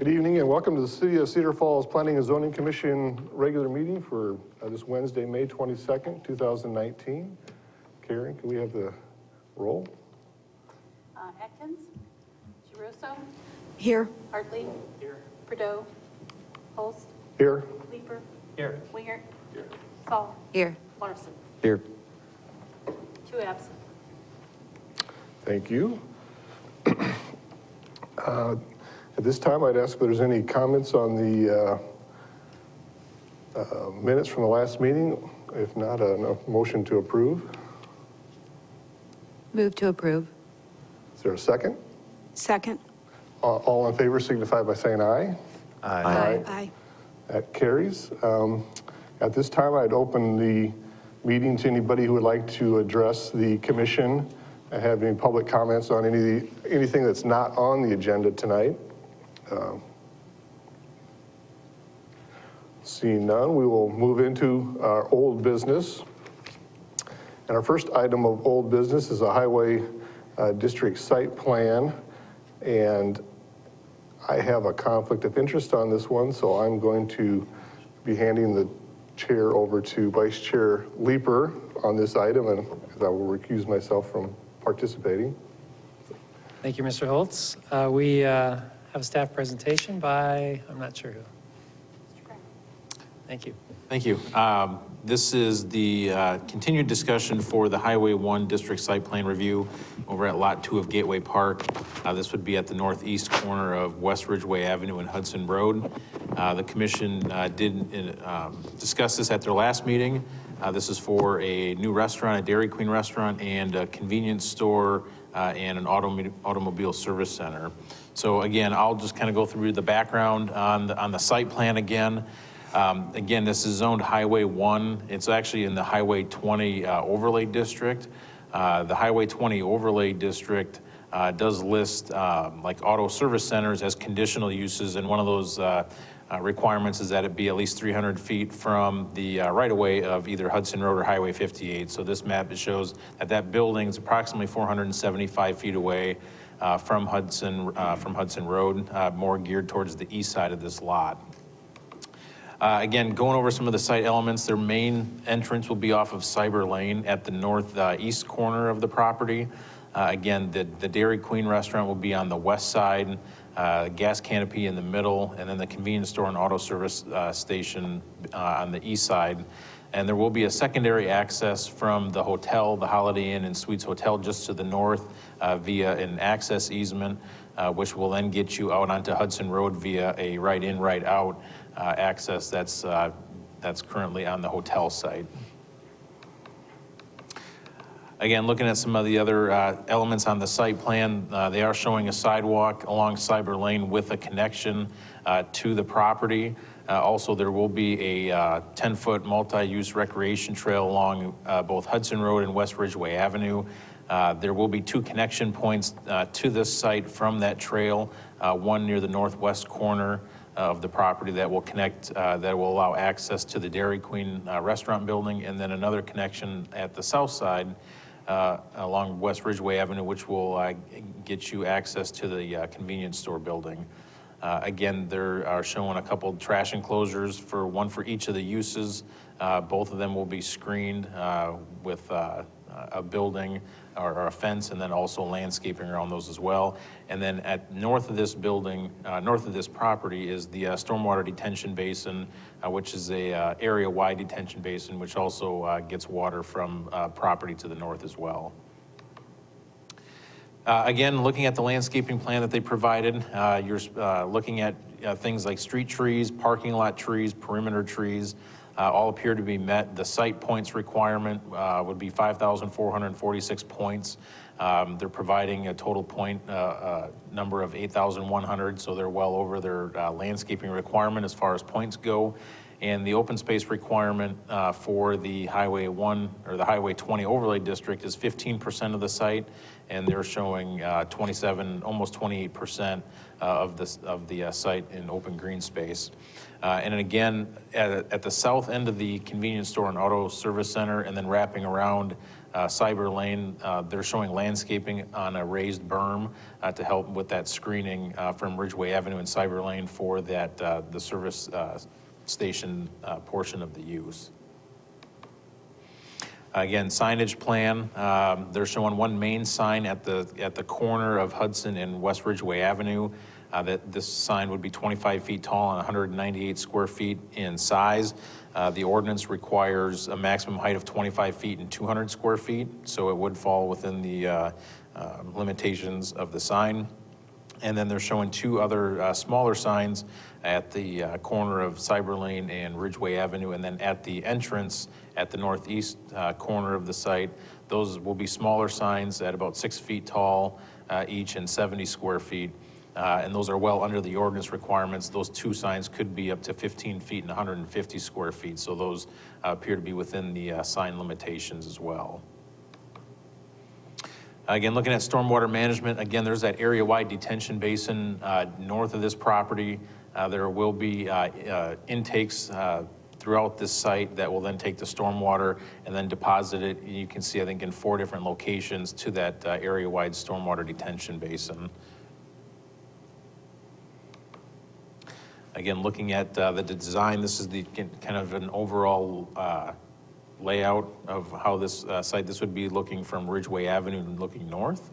Good evening and welcome to the City of Cedar Falls Planning and Zoning Commission regular meeting for this Wednesday, May 22nd, 2019. Karen, can we have the roll? Atkins, Giroso, Here. Hartley, here. Prideaux, Holst, Here. Leeper, Here. Wingert, here. Saul, Here. Larson. Here. 2 absent. Thank you. At this time, I'd ask if there's any comments on the minutes from the last meeting. If not, a motion to approve. Move to approve. Is there a second? Second. All in favor signify by saying aye. Aye. Aye. That carries. At this time, I'd open the meeting to anybody who would like to address the commission and have any public comments on anything that's not on the agenda tonight. Seeing none, we will move into our old business. And our first item of old business is a highway district site plan. And I have a conflict of interest on this one, so I'm going to be handing the chair over to Vice Chair Leeper on this item, and I will recuse myself from participating. Thank you, Mr. Holtz. We have a staff presentation by, I'm not sure who. Thank you. Thank you. This is the continued discussion for the Highway 1 District Site Plan Review over at Lot 2 of Gateway Park. This would be at the northeast corner of West Ridgeway Avenue and Hudson Road. The commission did discuss this at their last meeting. This is for a new restaurant, a Dairy Queen restaurant, and a convenience store and an automobile service center. So again, I'll just kind of go through the background on the site plan again. Again, this is zoned Highway 1. It's actually in the Highway 20 overlay district. The Highway 20 overlay district does list like auto service centers as conditional uses, and one of those requirements is that it be at least 300 feet from the right-of-way of either Hudson Road or Highway 58. So this map, it shows that that building is approximately 475 feet away from Hudson Road, more geared towards the east side of this lot. Again, going over some of the site elements, their main entrance will be off of Cyber Lane at the northeast corner of the property. Again, the Dairy Queen restaurant will be on the west side, gas canopy in the middle, and then the convenience store and auto service station on the east side. And there will be a secondary access from the hotel, the Holiday Inn and Suites Hotel, just to the north via an access easement, which will then get you out onto Hudson Road via a right-in, right-out access that's currently on the hotel site. Again, looking at some of the other elements on the site plan, they are showing a sidewalk along Cyber Lane with a connection to the property. Also, there will be a 10-foot multi-use recreation trail along both Hudson Road and West Ridgeway Avenue. There will be 2 connection points to this site from that trail, one near the northwest corner of the property that will connect, that will allow access to the Dairy Queen restaurant building, and then another connection at the south side along West Ridgeway Avenue, which will get you access to the convenience store building. Again, there are showing a couple trash enclosures, one for each of the uses. Both of them will be screened with a building or a fence, and then also landscaping around those as well. And then north of this building, north of this property, is the stormwater detention basin, which is a area-wide detention basin, which also gets water from property to the north as well. Again, looking at the landscaping plan that they provided, you're looking at things like street trees, parking lot trees, perimeter trees, all appear to be met. The site points requirement would be 5,446 points. They're providing a total point number of 8,100, so they're well over their landscaping requirement as far as points go. And the open space requirement for the Highway 1 or the Highway 20 overlay district is 15% of the site, and they're showing 27, almost 28% of the site in open green space. And again, at the south end of the convenience store and auto service center, and then wrapping around Cedar Lane, they're showing landscaping on a raised berm to help with that screening from Ridgeway Avenue and Cedar Lane for that, the service station portion of the use. Again, signage plan, they're showing one main sign at the corner of Hudson and West Ridgeway Avenue. That this sign would be 25 feet tall and 198 square feet in size. The ordinance requires a maximum height of 25 feet and 200 square feet, so it would fall within the limitations of the sign. And then they're showing two other smaller signs at the corner of Cedar Lane and Ridgeway Avenue, and then at the entrance at the northeast corner of the site. Those will be smaller signs at about 6 feet tall each and 70 square feet. And those are well under the ordinance requirements. Those two signs could be up to 15 feet and 150 square feet, so those appear to be within the sign limitations as well. Again, looking at stormwater management, again, there's that area-wide detention basin north of this property. There will be intakes throughout this site that will then take the stormwater and then deposit it. You can see, I think, in 4 different locations to that area-wide stormwater detention basin. Again, looking at the design, this is the kind of an overall layout of how this site, this would be looking from Ridgeway Avenue and looking north.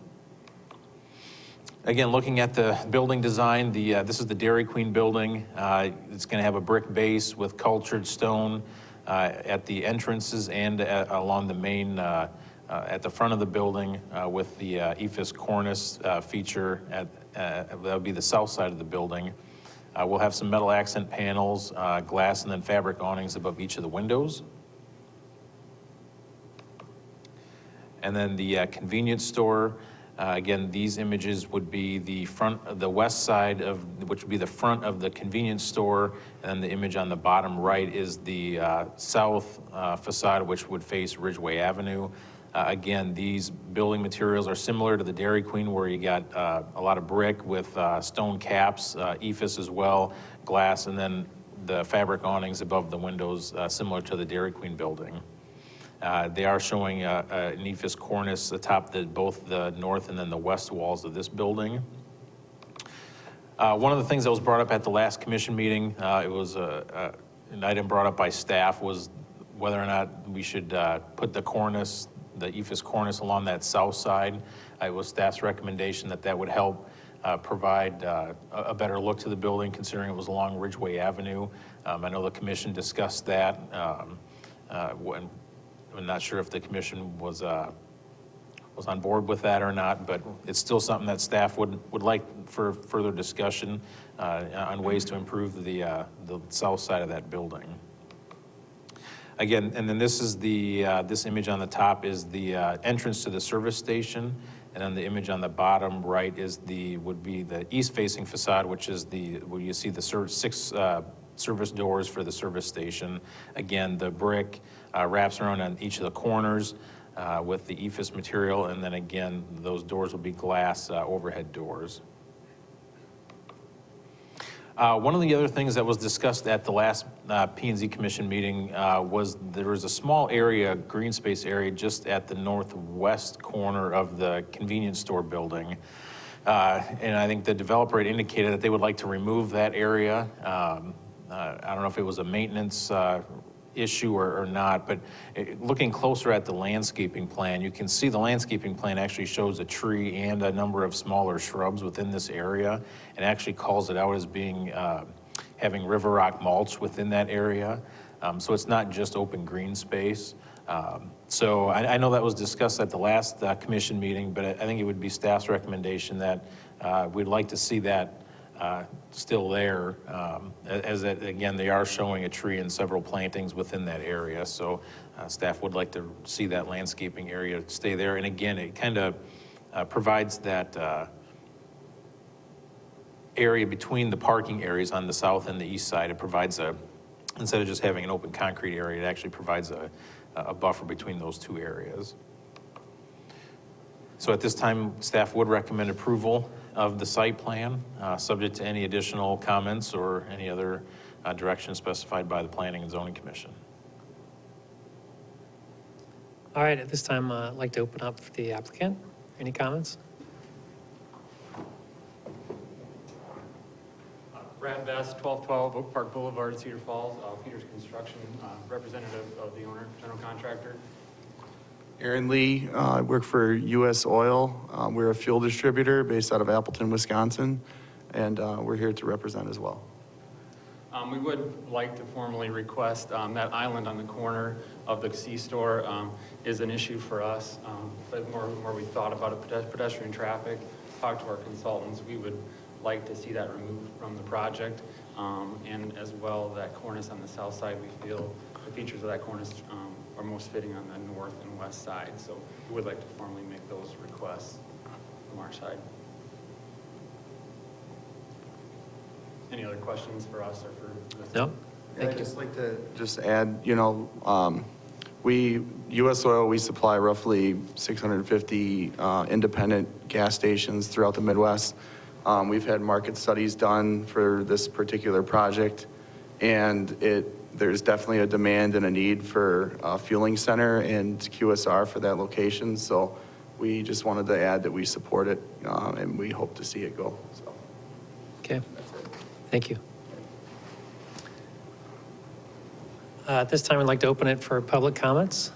Again, looking at the building design, this is the Dairy Queen building. It's going to have a brick base with cultured stone at the entrances and along the main, at the front of the building with the ephes cornice feature that would be the south side of the building. We'll have some metal accent panels, glass, and then fabric awnings above each of the windows. And then the convenience store, again, these images would be the west side of, which would be the front of the convenience store, and the image on the bottom right is the south facade, which would face Ridgeway Avenue. Again, these building materials are similar to the Dairy Queen, where you got a lot of brick with stone caps, ephes as well, glass, and then the fabric awnings above the windows, similar to the Dairy Queen building. They are showing an ephes cornice atop both the north and then the west walls of this building. One of the things that was brought up at the last commission meeting, it was an item brought up by staff, was whether or not we should put the cornice, the ephes cornice along that south side. It was staff's recommendation that that would help provide a better look to the building, considering it was along Ridgeway Avenue. I know the commission discussed that. I'm not sure if the commission was on board with that or not, but it's still something that staff would like for further discussion on ways to improve the south side of that building. Again, and then this is this image on the top is the entrance to the service station, and then the image on the bottom right would be the east-facing facade, which is where you see the 6 service doors for the service station. Again, the brick wraps around on each of the corners with the ephes material, and then again, those doors will be glass overhead doors. One of the other things that was discussed at the last P&Z Commission meeting was there was a small area, green space area, just at the northwest corner of the convenience store building. And I think the developer had indicated that they would like to remove that area. I don't know if it was a maintenance issue or not, but looking closer at the landscaping plan, you can see the landscaping plan actually shows a tree and a number of smaller shrubs within this area, and actually calls it out as being having river rock mulch within that area. So it's not just open green space. So I know that was discussed at the last commission meeting, but I think it would be staff's recommendation that we'd like to see that still there, as that, again, they are showing a tree and several plantings within that area. So staff would like to see that landscaping area stay there. And again, it kind of provides that area between the parking areas on the south and the east side. It provides instead of just having an open concrete area, it actually provides a buffer between those two areas. So at this time, staff would recommend approval of the site plan, subject to any additional comments or any other direction specified by the Planning and Zoning Commission. All right, at this time, I'd like to open up for the applicant. Any comments? Brad Best, 1212 Oak Park Boulevard, Cedar Falls, Peters Construction, representative of the owner, general contractor. Aaron Lee, I work for U.S. Oil. We're a fuel distributor based out of Appleton, Wisconsin, and we're here to represent as well. We would like to formally request that island on the corner of the C-store is an issue for us. But more we thought about it, pedestrian traffic, talked to our consultants, we would like to see that removed from the project. And as well, that cornice on the south side, we feel the features of that cornice are most fitting on the north and west side. So we would like to formally make those requests from our side. Any other questions for us or for this? No? I'd just like to just add, U.S. Oil, we supply roughly 650 independent gas stations throughout the Midwest. We've had market studies done for this particular project, and there's definitely a demand and a need for a fueling center and QSR for that location. So we just wanted to add that we support it, and we hope to see it go. So Okay, that's it. thank you. At this time, I'd like to open it for public comments.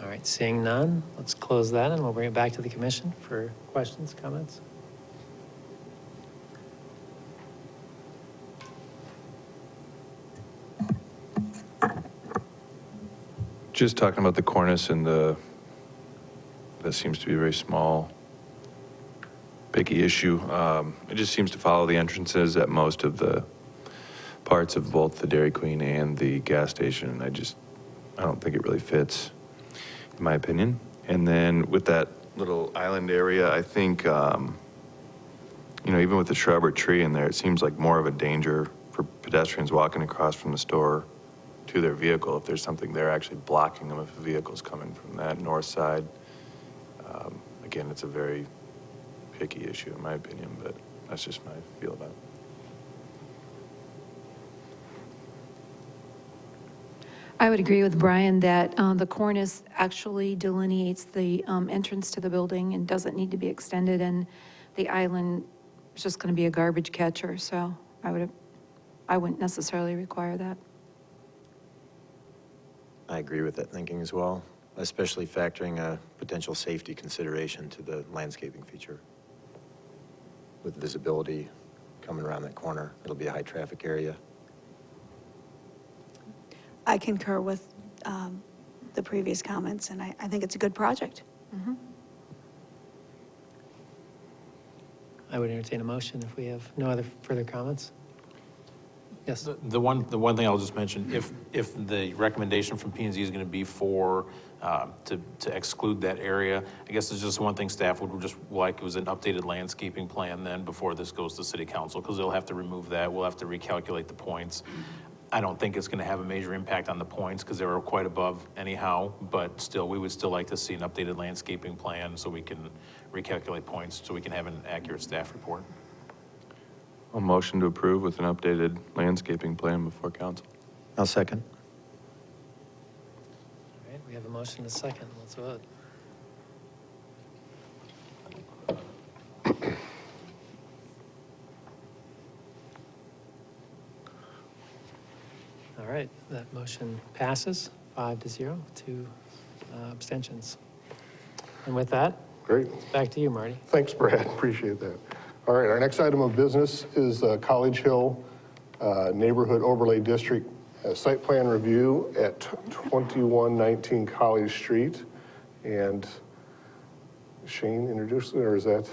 All right, seeing none, let's close that and we'll bring it back to the commission for questions, comments. Just talking about the cornice and that seems to be a very small, picky issue. It just seems to follow the entrances at most of the parts of both the Dairy Queen and the gas station. I don't think it really fits, in my opinion. And then with that little island area, I think, even with the shrub or tree in there, it seems like more of a danger for pedestrians walking across from the store to their vehicle if there's something there actually blocking them if a vehicle's coming from that north side. Again, it's a very picky issue in my opinion, but that's just my feel about it. I would agree with Brian that the cornice actually delineates the entrance to the building and doesn't need to be extended, and the island is just going to be a garbage catcher, so I wouldn't necessarily require that. I agree with that thinking as well, especially factoring a potential safety consideration to the landscaping feature. With visibility coming around that corner, it'll be a high traffic area. I concur with the previous comments, and I think it's a good project. I would entertain a motion if we have no other further comments. Yes. The one thing I'll just mention, if the recommendation from P&Z is going to be to exclude that area, I guess there's just one thing staff would just like was an updated landscaping plan then before this goes to city council, because they'll have to remove that. We'll have to recalculate the points. I don't think it's going to have a major impact on the points because they were quite above anyhow, but still, we would still like to see an updated landscaping plan so we can recalculate points so we can have an accurate staff report. A motion to approve with an updated landscaping plan before council. I'll second. All right, we have a motion and a second. Let's vote. All right, that motion passes 5-0, 2 abstentions. And with that, Great. back to you, Marty. Thanks, Brad. Appreciate that. All right, our next item of business is College Hill Neighborhood Overlay District site plan review at 2119 College Street. And Shane introduced it, or is that?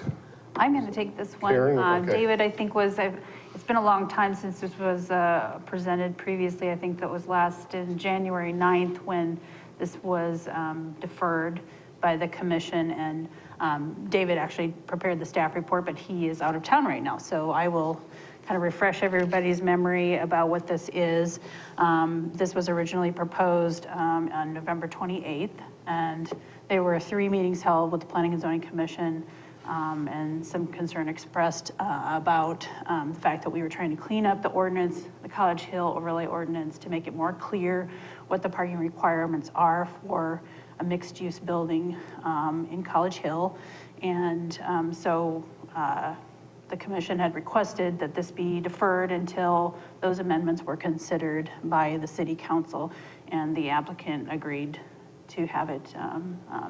I'm going to take this one. Karen? Okay. David, I think it's been a long time since this was presented previously. I think that was last in January 9th when this was deferred by the commission, and David actually prepared the staff report, but he is out of town right now. So I will kind of refresh everybody's memory about what this is. This was originally proposed on November 28th, and there were 3 meetings held with the Planning and Zoning Commission and some concern expressed about the fact that we were trying to clean up the ordinance, the College Hill overlay ordinance, to make it more clear what the parking requirements are for a mixed-use building in College Hill. And so the commission had requested that this be deferred until those amendments were considered by the city council, and the applicant agreed to have it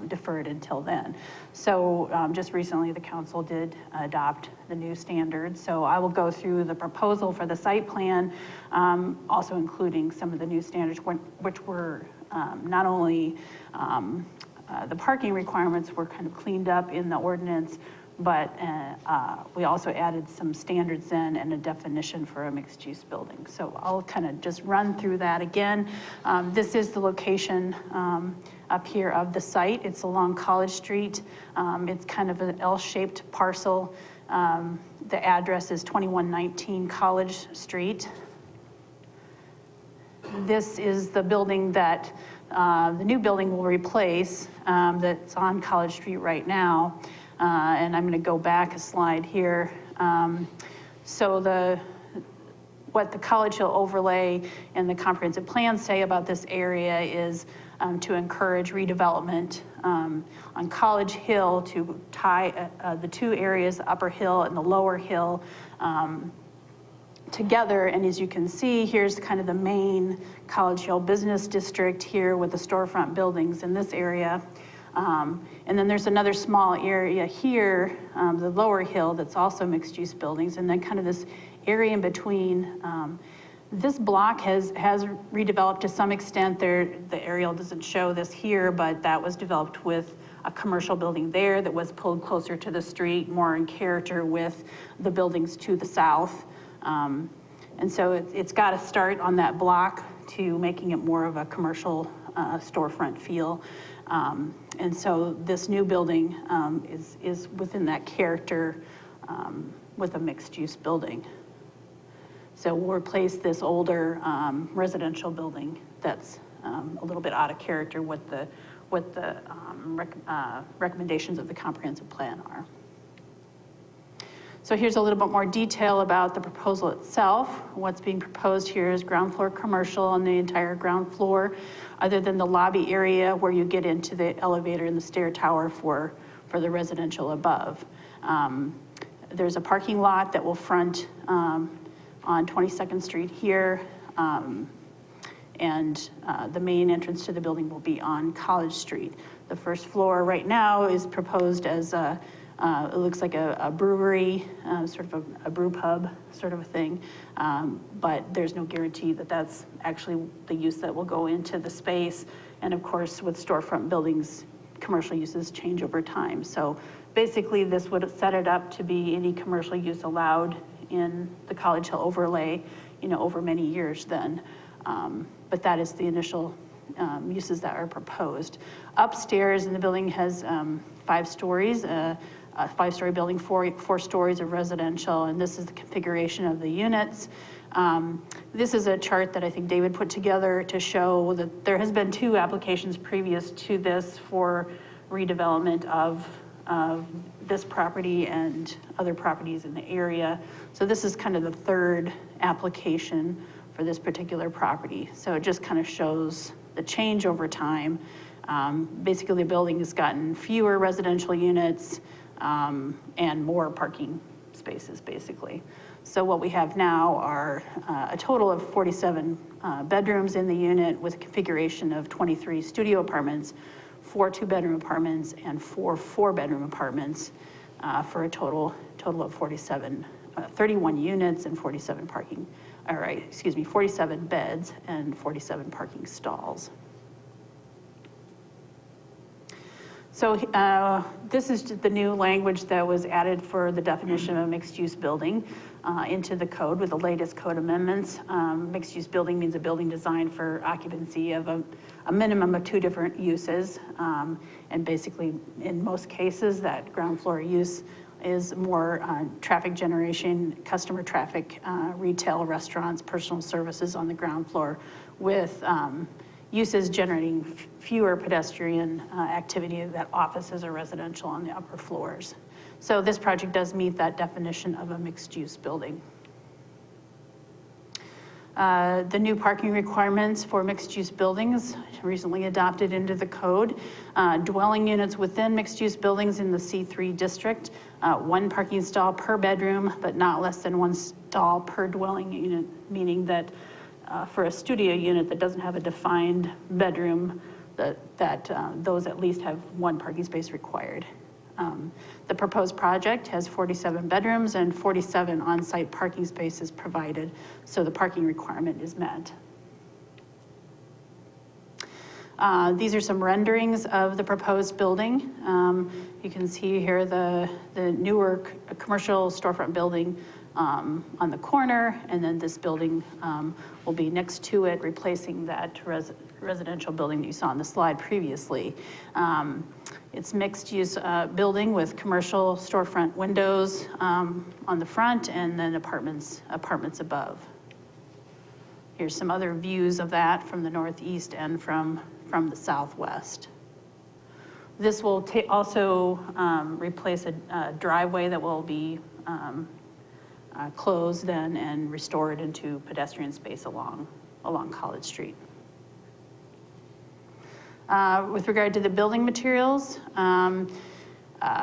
deferred until then. So just recently, the council did adopt the new standards. So I will go through the proposal for the site plan, also including some of the new standards, which were not only the parking requirements were kind of cleaned up in the ordinance, but we also added some standards in and a definition for a mixed-use building. So I'll kind of just run through that again. This is the location up here of the site. It's along College Street. It's kind of an L-shaped parcel. The address is 2119 College Street. This is the building that the new building will replace, that's on College Street right now. And I'm going to go back a slide here. So what the College Hill overlay and the comprehensive plan say about this area is to encourage redevelopment on College Hill, to tie the two areas, the upper hill and the lower hill, together. And as you can see, here's kind of the main College Hill business district here with the storefront buildings in this area. And then there's another small area here, the lower hill, that's also mixed use buildings. And then kind of this area in between. This block has redeveloped to some extent. The aerial doesn't show this here, but that was developed with a commercial building there that was pulled closer to the street, more in character with the buildings to the south. And so it's got to start on that block to making it more of a commercial storefront feel. And so this new building is within that character with a mixed-use building. So we'll replace this older residential building that's a little bit out of character with the recommendations of the comprehensive plan are. So here's a little bit more detail about the proposal itself. What's being proposed here is ground floor commercial on the entire ground floor, other than the lobby area where you get into the elevator and the stair tower for the residential above. There's a parking lot that will front on 22nd Street here, and the main entrance to the building will be on College Street. The first floor right now is proposed as it looks like a brewery, sort of a brew pub sort of a thing, but there's no guarantee that that's actually the use that will go into the space. And of course, with storefront buildings, commercial uses change over time. So basically, this would set it up to be any commercial use allowed in the College Hill overlay, over many years then. But that is the initial uses that are proposed. Upstairs in the building has 5 stories, a 5-story building, four stories of residential, and this is the configuration of the units. This is a chart that I think David put together to show that there has been 2 applications previous to this for redevelopment of this property and other properties in the area. So this is kind of the 3rd application for this particular property. So it just kind of shows the change over time. Basically, the building has gotten fewer residential units and more parking spaces, basically. So what we have now are a total of 47 bedrooms in the unit with a configuration of 23 studio apartments, 4 2-bedroom apartments, and 4 4-bedroom apartments for a total of 31 units and 47 47 beds and 47 parking stalls. So this is the new language that was added for the definition of a mixed-use building into the code with the latest code amendments. Mixed-use building means a building designed for occupancy of a minimum of 2 different uses. And basically, in most cases, that ground floor use is more traffic generation, customer traffic, retail, restaurants, personal services on the ground floor with uses generating fewer pedestrian activity that offices or residential on the upper floors. So this project does meet that definition of a mixed-use building. The new parking requirements for mixed-use buildings recently adopted into the code. Dwelling units within mixed-use buildings in the C3 district, 1 parking stall per bedroom, but not less than 1 stall per dwelling unit, meaning that for a studio unit that doesn't have a defined bedroom, those at least have 1 parking space required. The proposed project has 47 bedrooms and 47 on-site parking spaces provided, so the parking requirement is met. These are some renderings of the proposed building. You can see here the newer commercial storefront building on the corner, and then this building will be next to it, replacing that residential building that you saw on the slide previously. It's mixed-use building with commercial storefront windows on the front, and then apartments above. Here's some other views of that from the northeast and from the southwest. This will also replace a driveway that will be closed then and restored into pedestrian space along College Street. With regard to the building materials,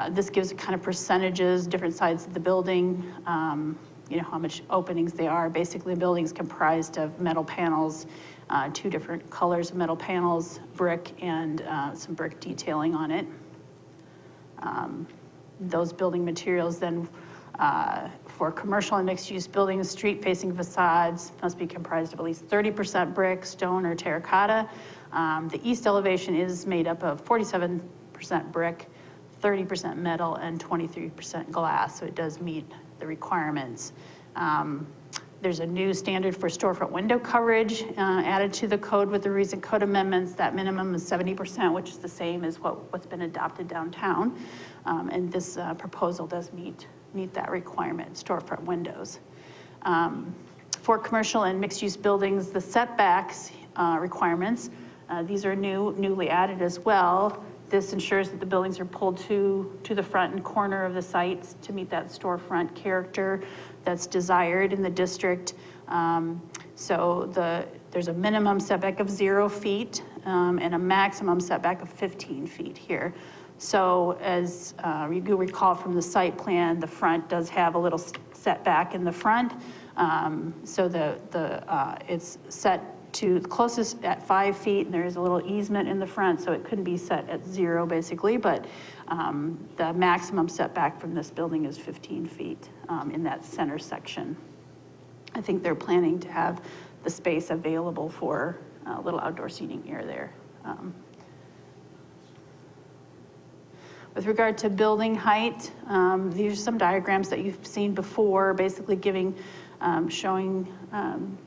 this gives kind of percentages, different sides of the building, you know, how much openings they are. Basically, the building is comprised of metal panels, 2 different colors of metal panels, brick and some brick detailing on it. Those building materials then for commercial and mixed-use buildings, street-facing facades must be comprised of at least 30% brick, stone, or terracotta. The east elevation is made up of 47% brick, 30% metal, and 23% glass, so it does meet the requirements. There's a new standard for storefront window coverage added to the code with the recent code amendments. That minimum is 70%, which is the same as what's been adopted downtown. And this proposal does meet that requirement, storefront windows. For commercial and mixed-use buildings, the setbacks requirements, these are newly added as well. This ensures that the buildings are pulled to the front and corner of the sites to meet that storefront character that's desired in the district. So there's a minimum setback of 0 feet and a maximum setback of 15 feet here. So as you recall from the site plan, the front does have a little setback in the front. So it's set to the closest at 5 feet, and there is a little easement in the front, so it couldn't be set at 0 basically, but the maximum setback from this building is 15 feet in that center section. I think they're planning to have the space available for a little outdoor seating area there. With regard to building height, these are some diagrams that you've seen before, basically showing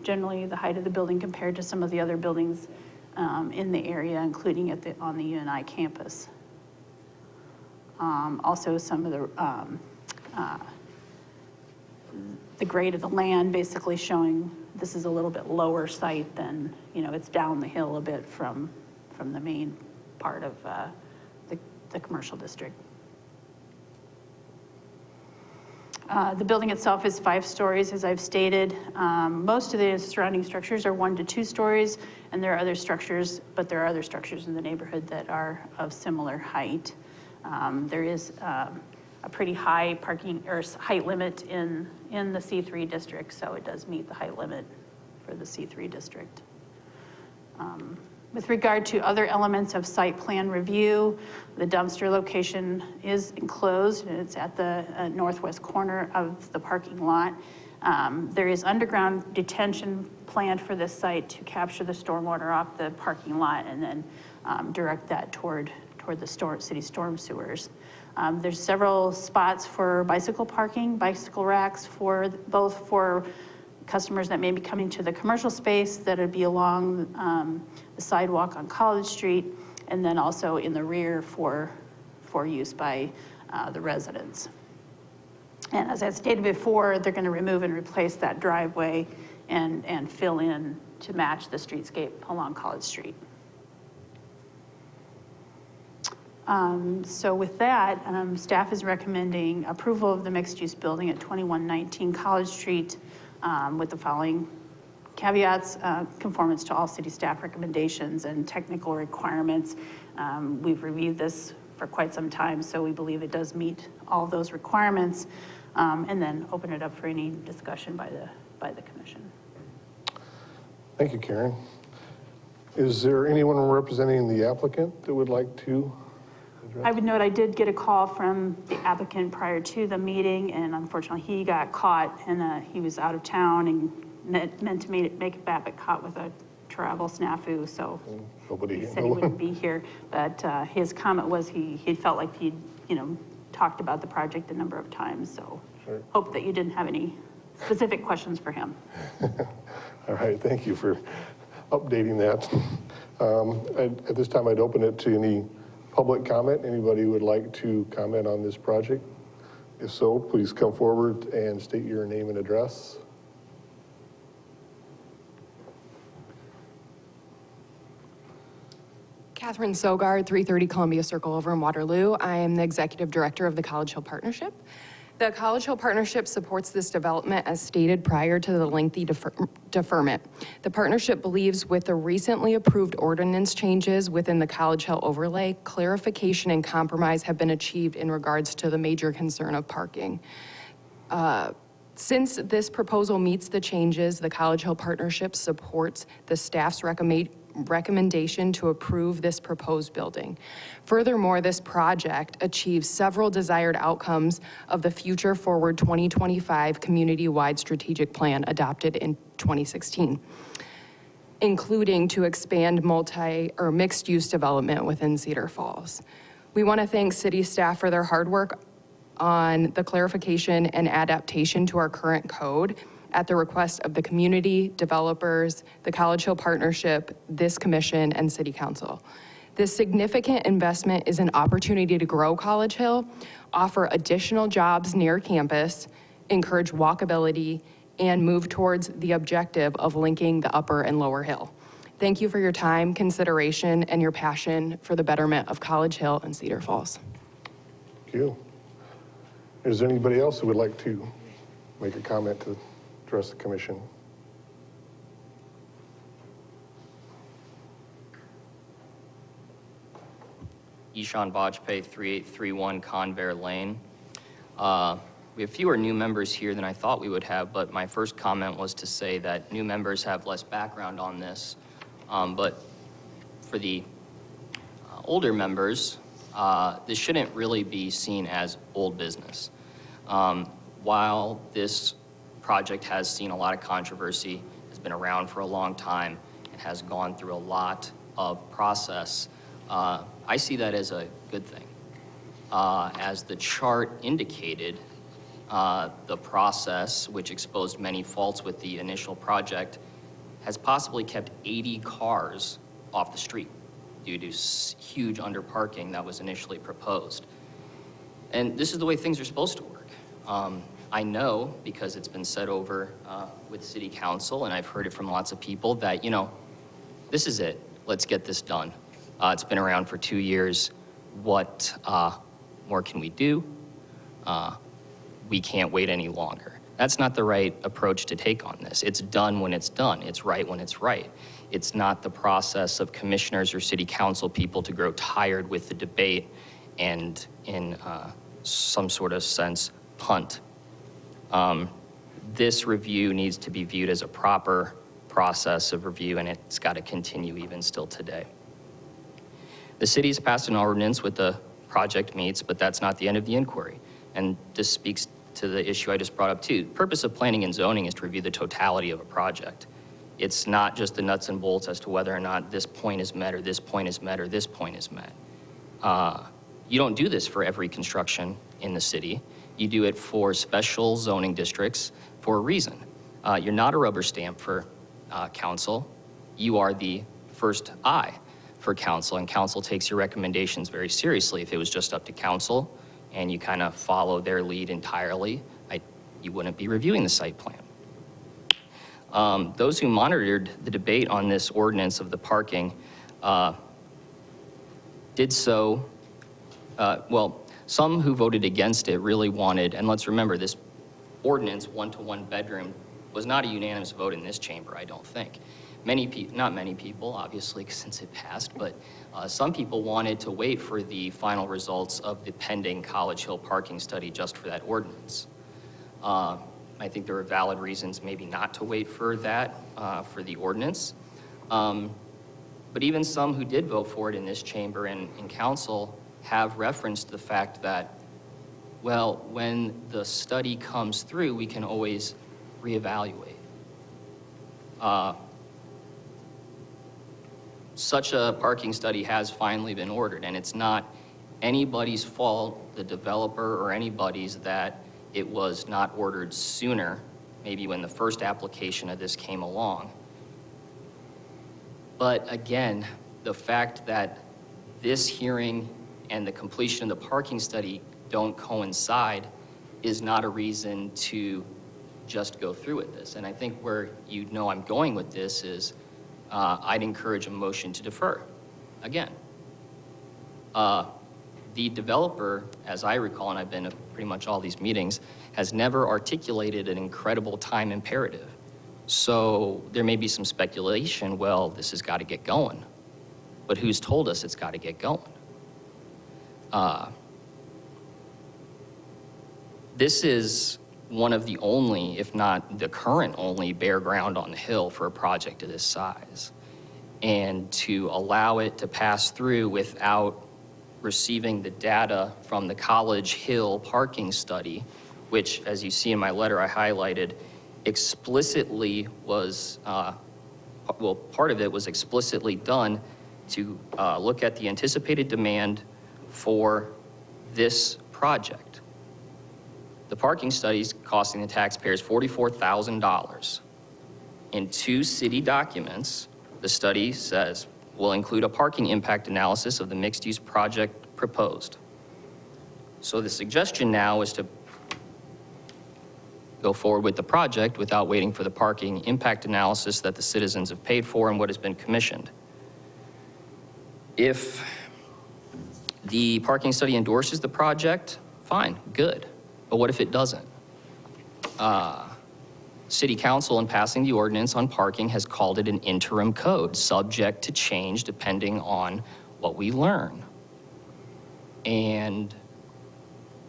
generally the height of the building compared to some of the other buildings in the area, including on the UNI campus. Also some of the grade of the land, basically showing this is a little bit lower site than, you know, it's down the hill a bit from the main part of the commercial district. The building itself is 5 stories, as I've stated. Most of the surrounding structures are 1 to 2 stories, and there are other structures, but there are other structures in the neighborhood that are of similar height. There is a pretty high parking or height limit in the C3 district, so it does meet the height limit for the C3 district. With regard to other elements of site plan review, the dumpster location is enclosed, and it's at the northwest corner of the parking lot. There is underground detention planned for this site to capture the stormwater off the parking lot and then direct that toward the city storm sewers. There's several spots for bicycle parking, bicycle racks both for customers that may be coming to the commercial space that would be along the sidewalk on College Street, and then also in the rear for use by the residents. And as I stated before, they're going to remove and replace that driveway and fill in to match the streetscape along College Street. So with that, staff is recommending approval of the mixed-use building at 2119 College Street with the following caveats: conformance to all city staff recommendations and technical requirements. We've reviewed this for quite some time, so we believe it does meet all of those requirements, and then open it up for any discussion by the commission. Thank you, Karen. Is there anyone representing the applicant that would like to address? I would note I did get a call from the applicant prior to the meeting, and unfortunately he got caught, and he was out of town and meant to make it back, but caught with a travel snafu, so he said he wouldn't be here. But his comment was he felt like he'd, talked about the project a number of times, so Sure. Hope that you didn't have any specific questions for him. All right, thank you for updating that. At this time, I'd open it to any public comment. Anybody who would like to comment on this project? If so, please come forward and state your name and address. Catherine Sogard, 330 Columbia Circle over in Waterloo. I am the executive director of the College Hill Partnership. The College Hill Partnership supports this development as stated prior to the lengthy deferment. The partnership believes with the recently approved ordinance changes within the College Hill overlay, clarification and compromise have been achieved in regards to the major concern of parking. Since this proposal meets the changes, the College Hill Partnership supports the staff's recommendation to approve this proposed building. Furthermore, this project achieves several desired outcomes of the Future Forward 2025 community-wide strategic plan adopted in 2016, including to expand mixed-use development within Cedar Falls. We want to thank city staff for their hard work on the clarification and adaptation to our current code at the request of the community, developers, the College Hill Partnership, this commission, and City Council. This significant investment is an opportunity to grow College Hill, offer additional jobs near campus, encourage walkability, and move towards the objective of linking the upper and lower hill. Thank you for your time, consideration, and your passion for the betterment of College Hill and Cedar Falls. Thank you. Is there anybody else who would like to make a comment to address the commission? Ishan Vajpayee, 3831 Convair Lane. We have fewer new members here than I thought we would have, but my first comment was to say that new members have less background on this. But for the older members, this shouldn't really be seen as old business. While this project has seen a lot of controversy, has been around for a long time, and has gone through a lot of process, I see that as a good thing. As the chart indicated, the process, which exposed many faults with the initial project, has possibly kept 80 cars off the street due to huge underparking that was initially proposed. And this is the way things are supposed to work. I know, because it's been said over with City Council, and I've heard it from lots of people, that, this is it. Let's get this done. It's been around for 2 years. What more can we do? We can't wait any longer. That's not the right approach to take on this. It's done when it's done. It's right when it's right. It's not the process of commissioners or city council people to grow tired with the debate and, in some sort of sense, punt. This review needs to be viewed as a proper process of review, and it's got to continue even still today. The city's passed an ordinance with the project meets, but that's not the end of the inquiry. And this speaks to the issue I just brought up too. The purpose of planning and zoning is to review the totality of a project. It's not just the nuts and bolts as to whether or not this point is met or this point is met or this point is met. You don't do this for every construction in the city. You do it for special zoning districts for a reason. You're not a rubber stamp for council. You are the first eye for council, and council takes your recommendations very seriously. If it was just up to council and you kind of follow their lead entirely, you wouldn't be reviewing the site plan. Those who monitored the debate on this ordinance of the parking did so some who voted against it really wanted, and let's remember, this ordinance, 1-to-1 bedroom, was not a unanimous vote in this chamber, I don't think. Not many people, obviously, since it passed, but some people wanted to wait for the final results of the pending College Hill parking study just for that ordinance. I think there were valid reasons maybe not to wait for that, for the ordinance. But even some who did vote for it in this chamber and in council have referenced the fact that, well, when the study comes through, we can always reevaluate. Such a parking study has finally been ordered, and it's not anybody's fault, the developer or anybody's, that it was not ordered sooner, maybe when the first application of this came along. But again, the fact that this hearing and the completion of the parking study don't coincide is not a reason to just go through with this. And I think where you know I'm going with this is I'd encourage a motion to defer. Again, the developer, as I recall, and I've been to pretty much all these meetings, has never articulated an incredible time imperative. So there may be some speculation, well, this has got to get going. But who's told us it's got to get going? This is one of the only, if not the current only, bare ground on the Hill for a project of this size. And to allow it to pass through without receiving the data from the College Hill parking study, which, as you see in my letter I highlighted, explicitly was, well, part of it was explicitly done to look at the anticipated demand for this project. The parking study's costing the taxpayers $44,000. In 2 city documents, the study says will include a parking impact analysis of the mixed-use project proposed. So the suggestion now is to go forward with the project without waiting for the parking impact analysis that the citizens have paid for and what has been commissioned. If the parking study endorses the project, fine, good. But what if it doesn't? City Council, in passing the ordinance on parking, has called it an interim code, subject to change depending on what we learn. And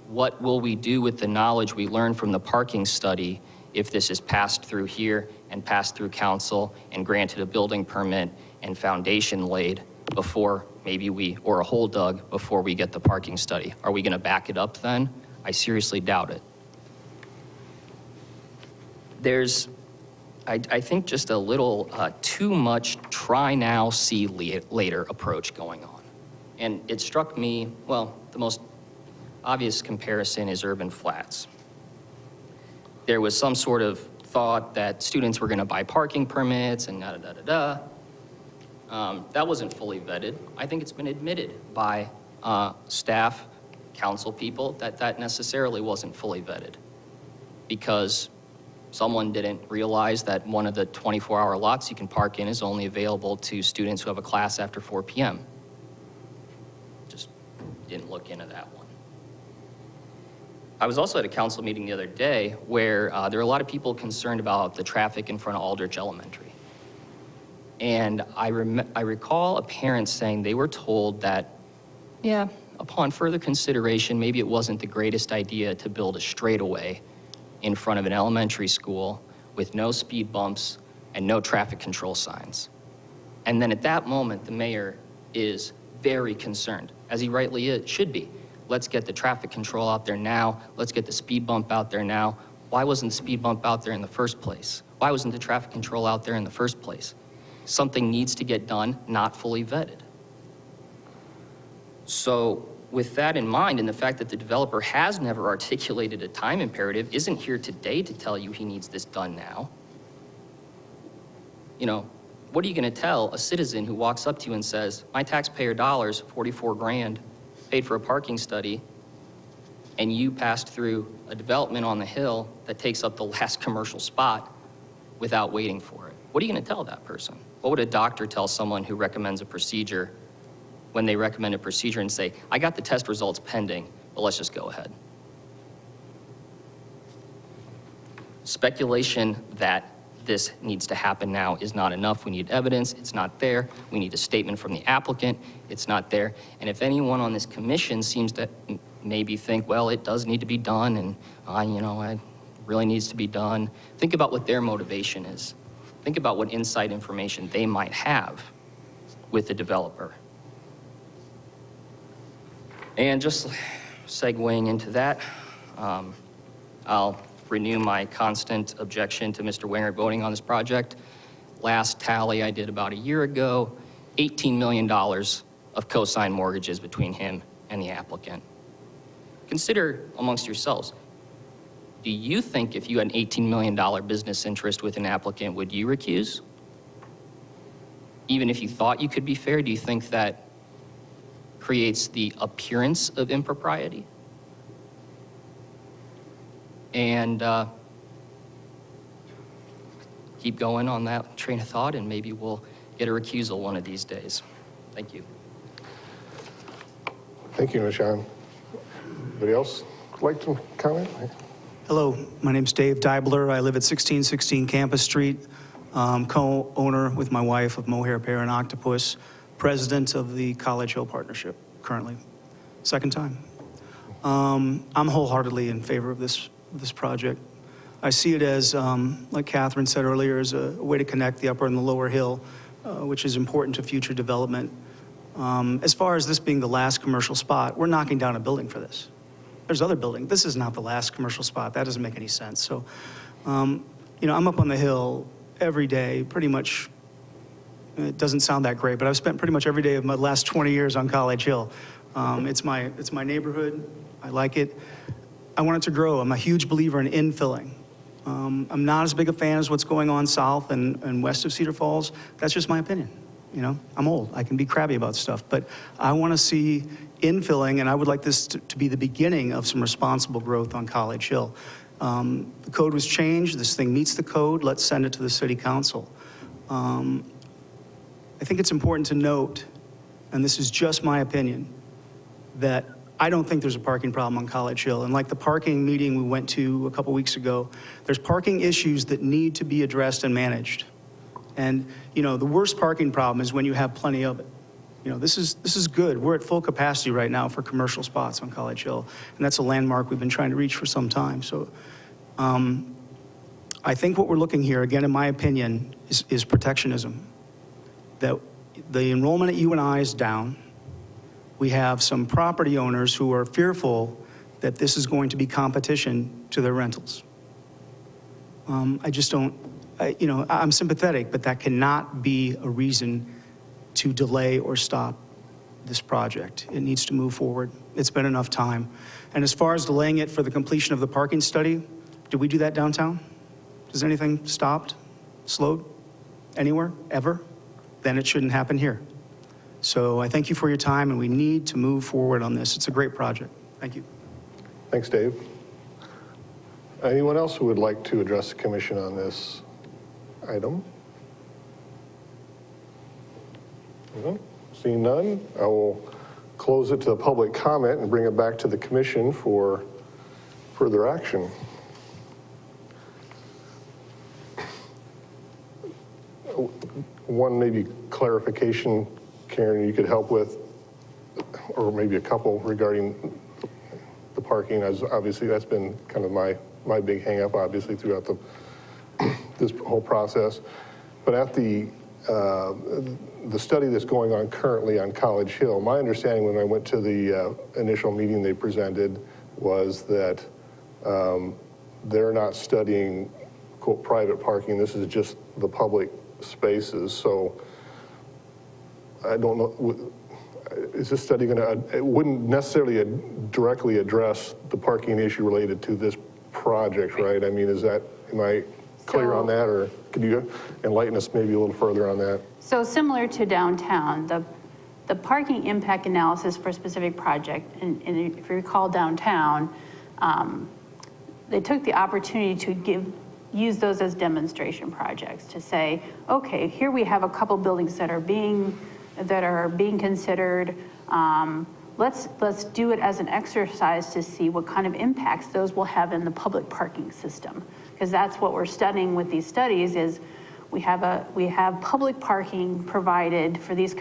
what will we do with the knowledge we learn from the parking study if this is passed through here and passed through council and granted a building permit and foundation laid before maybe or a hole dug before we get the parking study? Are we gonna back it up then? I seriously doubt it. There's, I think, just a little too much try now, see later approach going on. And it struck me, well, the most obvious comparison is urban flats. There was some sort of thought that students were gonna buy parking permits and da-da-da-da-da. That wasn't fully vetted. I think it's been admitted by staff, council people, that that necessarily wasn't fully vetted because someone didn't realize that one of the 24-hour lots you can park in is only available to students who have a class after 4 p.m. Just didn't look into that one. I was also at a council meeting the other day where there were a lot of people concerned about the traffic in front of Aldrich Elementary. And I recall a parent saying they were told that, yeah, upon further consideration, maybe it wasn't the greatest idea to build a straightaway in front of an elementary school with no speed bumps and no traffic control signs. And then at that moment, the mayor is very concerned, as he rightly should be. Let's get the traffic control out there now. Let's get the speed bump out there now. Why wasn't the speed bump out there in the first place? Why wasn't the traffic control out there in the first place? Something needs to get done, not fully vetted. So with that in mind, and the fact that the developer has never articulated a time imperative, isn't here today to tell you he needs this done now. You know, what are you gonna tell a citizen who walks up to you and says, my taxpayer dollars, 44 grand, paid for a parking study, and you passed through a development on the Hill that takes up the last commercial spot without waiting for it? What are you gonna tell that person? What would a doctor tell someone who recommends a procedure when they recommend a procedure and say, I got the test results pending, but let's just go ahead. Speculation that this needs to happen now is not enough. We need evidence. It's not there. We need a statement from the applicant. It's not there. And if anyone on this commission seems to maybe think, well, it does need to be done, and it really needs to be done, think about what their motivation is. Think about what inside information they might have with the developer. And just segueing into that, I'll renew my constant objection to Mr. Winger voting on this project. Last tally I did about a year ago, $18 million of co-signed mortgages between him and the applicant. Consider amongst yourselves, do you think if you had an $18 million business interest with an applicant, would you recuse? Even if you thought you could be fair, do you think that creates the appearance of impropriety? And keep going on that train of thought, and maybe we'll get a recusal one of these days. Thank you. Thank you, Nishan. Anybody else like to comment? Hello, my name's Dave Dibler. I live at 1616 Campus Street, co-owner with my wife of Mohair, Pear, and Octopus, president of the College Hill Partnership currently. Second time. I'm wholeheartedly in favor of this project. I see it as, like Catherine said earlier, as a way to connect the upper and the lower hill, which is important to future development. As far as this being the last commercial spot, we're knocking down a building for this. There's other buildings. This is not the last commercial spot. That doesn't make any sense. So, I'm up on the hill every day, pretty much. It doesn't sound that great, but I've spent pretty much every day of my last 20 years on College Hill. It's my neighborhood. I like it. I want it to grow. I'm a huge believer in infilling. I'm not as big a fan as what's going on south and west of Cedar Falls. That's just my opinion. I'm old. I can be crabby about stuff, but I want to see infilling, and I would like this to be the beginning of some responsible growth on College Hill. The code was changed. This thing meets the code. Let's send it to the city council. I think it's important to note, and this is just my opinion, that I don't think there's a parking problem on College Hill. And like the parking meeting we went to a couple weeks ago, there's parking issues that need to be addressed and managed. And, the worst parking problem is when you have plenty of it. This is good. We're at full capacity right now for commercial spots on College Hill. And that's a landmark we've been trying to reach for some time. So I think what we're looking here, again, in my opinion, is protectionism. That the enrollment at UNI is down. We have some property owners who are fearful that this is going to be competition to their rentals. I just don't, I'm sympathetic, but that cannot be a reason to delay or stop this project. It needs to move forward. It's been enough time. And as far as delaying it for the completion of the parking study, did we do that downtown? Has anything stopped, slowed, anywhere, ever? Then it shouldn't happen here. So I thank you for your time, and we need to move forward on this. It's a great project. Thank you. Thanks, Dave. Anyone else who would like to address the commission on this item? No? Seeing none, I will close it to the public comment and bring it back to the commission for further action. One maybe clarification, Karen, you could help with, or maybe a couple regarding the parking, as obviously that's been kind of my big hang up, obviously, throughout this whole process. But at the study that's going on currently on College Hill, my understanding when I went to the initial meeting they presented was that they're not studying, quote, private parking. This is just the public spaces. So I don't know, is this study it wouldn't necessarily directly address the parking issue related to this project, right? I mean, am I clear on that, or could you enlighten us maybe a little further on that? So similar to downtown, the parking impact analysis for a specific project, and if you recall downtown, they took the opportunity to use those as demonstration projects to say, okay, here we have a couple buildings that are being that are being considered. Let's do it as an exercise to see what kind of impacts those will have in the public parking system. Because that's what we're studying with these studies is we have public parking provided for these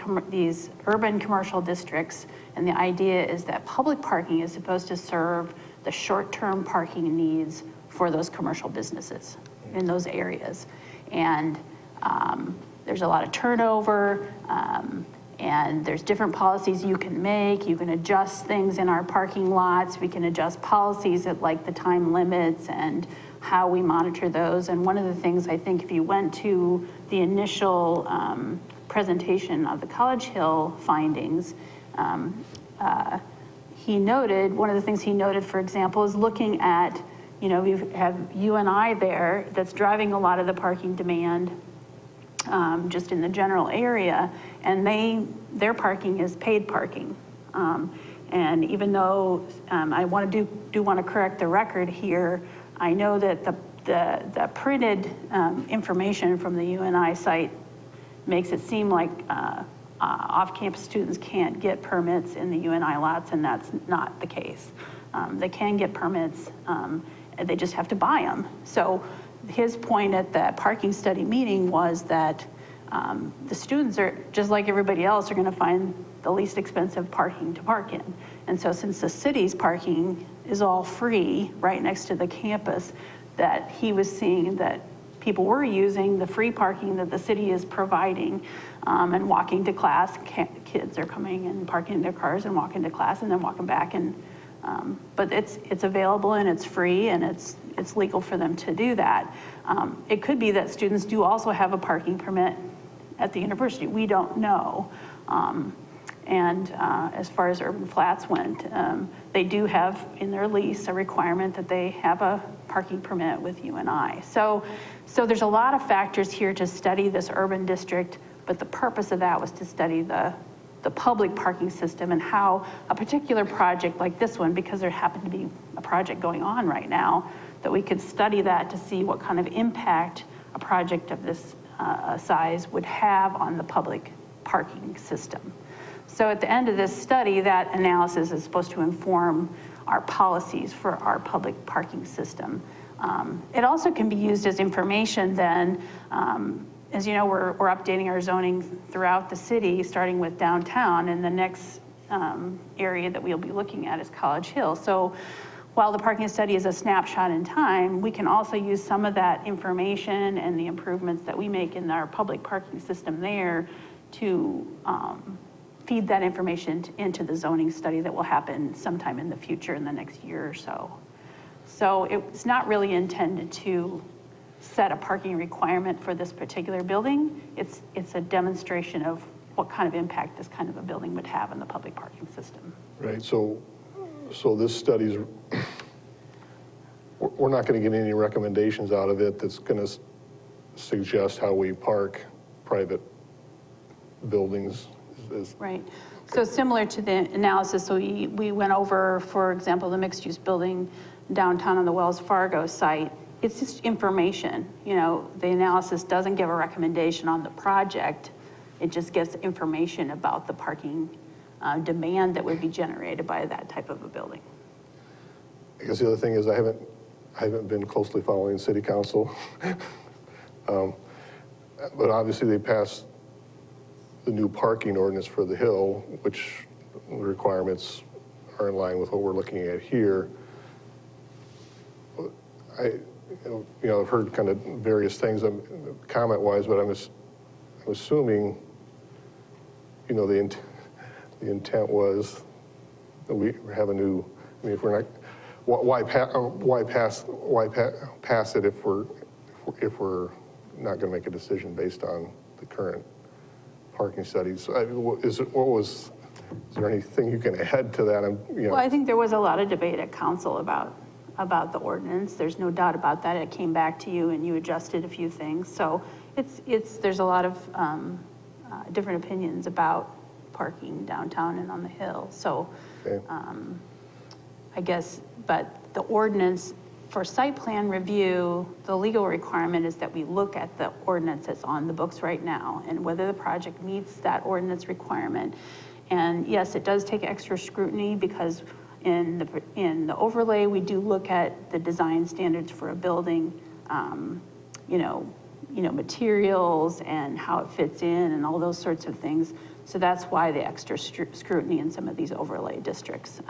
urban commercial districts. And the idea is that public parking is supposed to serve the short-term parking needs for those commercial businesses in those areas. And there's a lot of turnover, and there's different policies you can make. You can adjust things in our parking lots. We can adjust policies at like the time limits and how we monitor those. And one of the things I think if you went to the initial presentation of the College Hill findings, he noted, one of the things he noted, for example, is looking at, you know, we have UNI there that's driving a lot of the parking demand just in the general area, and their parking is paid parking. And even though I want to do want to correct the record here, I know that the printed information from the UNI site makes it seem like off-campus students can't get permits in the UNI lots, and that's not the case. They can get permits, and they just have to buy them. So his point at the parking study meeting was that the students are, just like everybody else, are gonna find the least expensive parking to park in. And so since the city's parking is all free right next to the campus, that he was seeing that people were using the free parking that the city is providing and walking to class. Kids are coming and parking their cars and walking to class and then walking back. And but it's available and it's free and it's legal for them to do that. It could be that students do also have a parking permit at the university. We don't know. And as far as Urban Flats went, they do have in their lease a requirement that they have a parking permit with UNI. So there's a lot of factors here to study this urban district, but the purpose of that was to study the public parking system and how a particular project like this one, because there happened to be a project going on right now, that we could study that to see what kind of impact a project of this size would have on the public parking system. So at the end of this study, that analysis is supposed to inform our policies for our public parking system. It also can be used as information then. As you know, we're updating our zoning throughout the city, starting with downtown, and the next area that we'll be looking at is College Hill. So while the parking study is a snapshot in time, we can also use some of that information and the improvements that we make in our public parking system there to feed that information into the zoning study that will happen sometime in the future in the next year or so. So it's not really intended to set a parking requirement for this particular building. It's a demonstration of what kind of impact this kind of a building would have in the public parking system. Right, so this study's, we're not gonna get any recommendations out of it that's gonna suggest how we park private buildings. Right, so similar to the analysis, so we went over, for example, the mixed-use building downtown on the Wells Fargo site. It's just information, you know, the analysis doesn't give a recommendation on the project. It just gives information about the parking demand that would be generated by that type of a building. I guess the other thing is I haven't been closely following city council. But obviously they passed the new parking ordinance for the Hill, which the requirements are in line with what we're looking at here. I've heard kind of various things comment-wise, but I'm assuming, you know, the intent was that we have a new. I mean, if we're not, why pass it if we're not going to make a decision based on the current parking studies? Is there anything you can add to that? Well, I think there was a lot of debate at council about the ordinance. There's no doubt about that. It came back to you and you adjusted a few things. So there's a lot of different opinions about parking downtown and on the Hill. So okay. I guess, but the ordinance for site plan review, the legal requirement is that we look at the ordinance that's on the books right now and whether the project meets that ordinance requirement. And yes, it does take extra scrutiny because in the overlay, we do look at the design standards for a building, materials and how it fits in and all those sorts of things. So that's why the extra scrutiny in some of these overlay districts.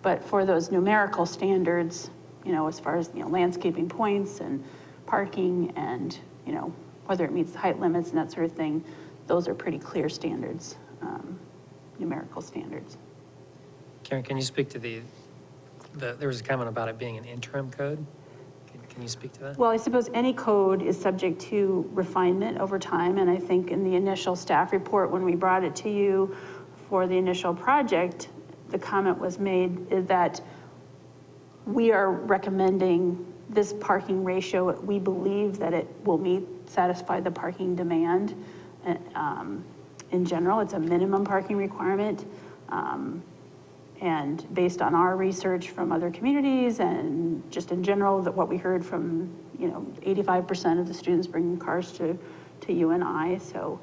But for those numerical standards, as far as, landscaping points and parking and, whether it meets the height limits and that sort of thing, those are pretty clear standards, numerical standards. Karen, can you speak to there was a comment about it being an interim code? Can you speak to that? Well, I suppose any code is subject to refinement over time, and I think in the initial staff report, when we brought it to you for the initial project, the comment was made that we are recommending this parking ratio. We believe that it will satisfy the parking demand. In general, it's a minimum parking requirement. And based on our research from other communities and just in general, that what we heard from, 85% of the students bringing cars to UNI. So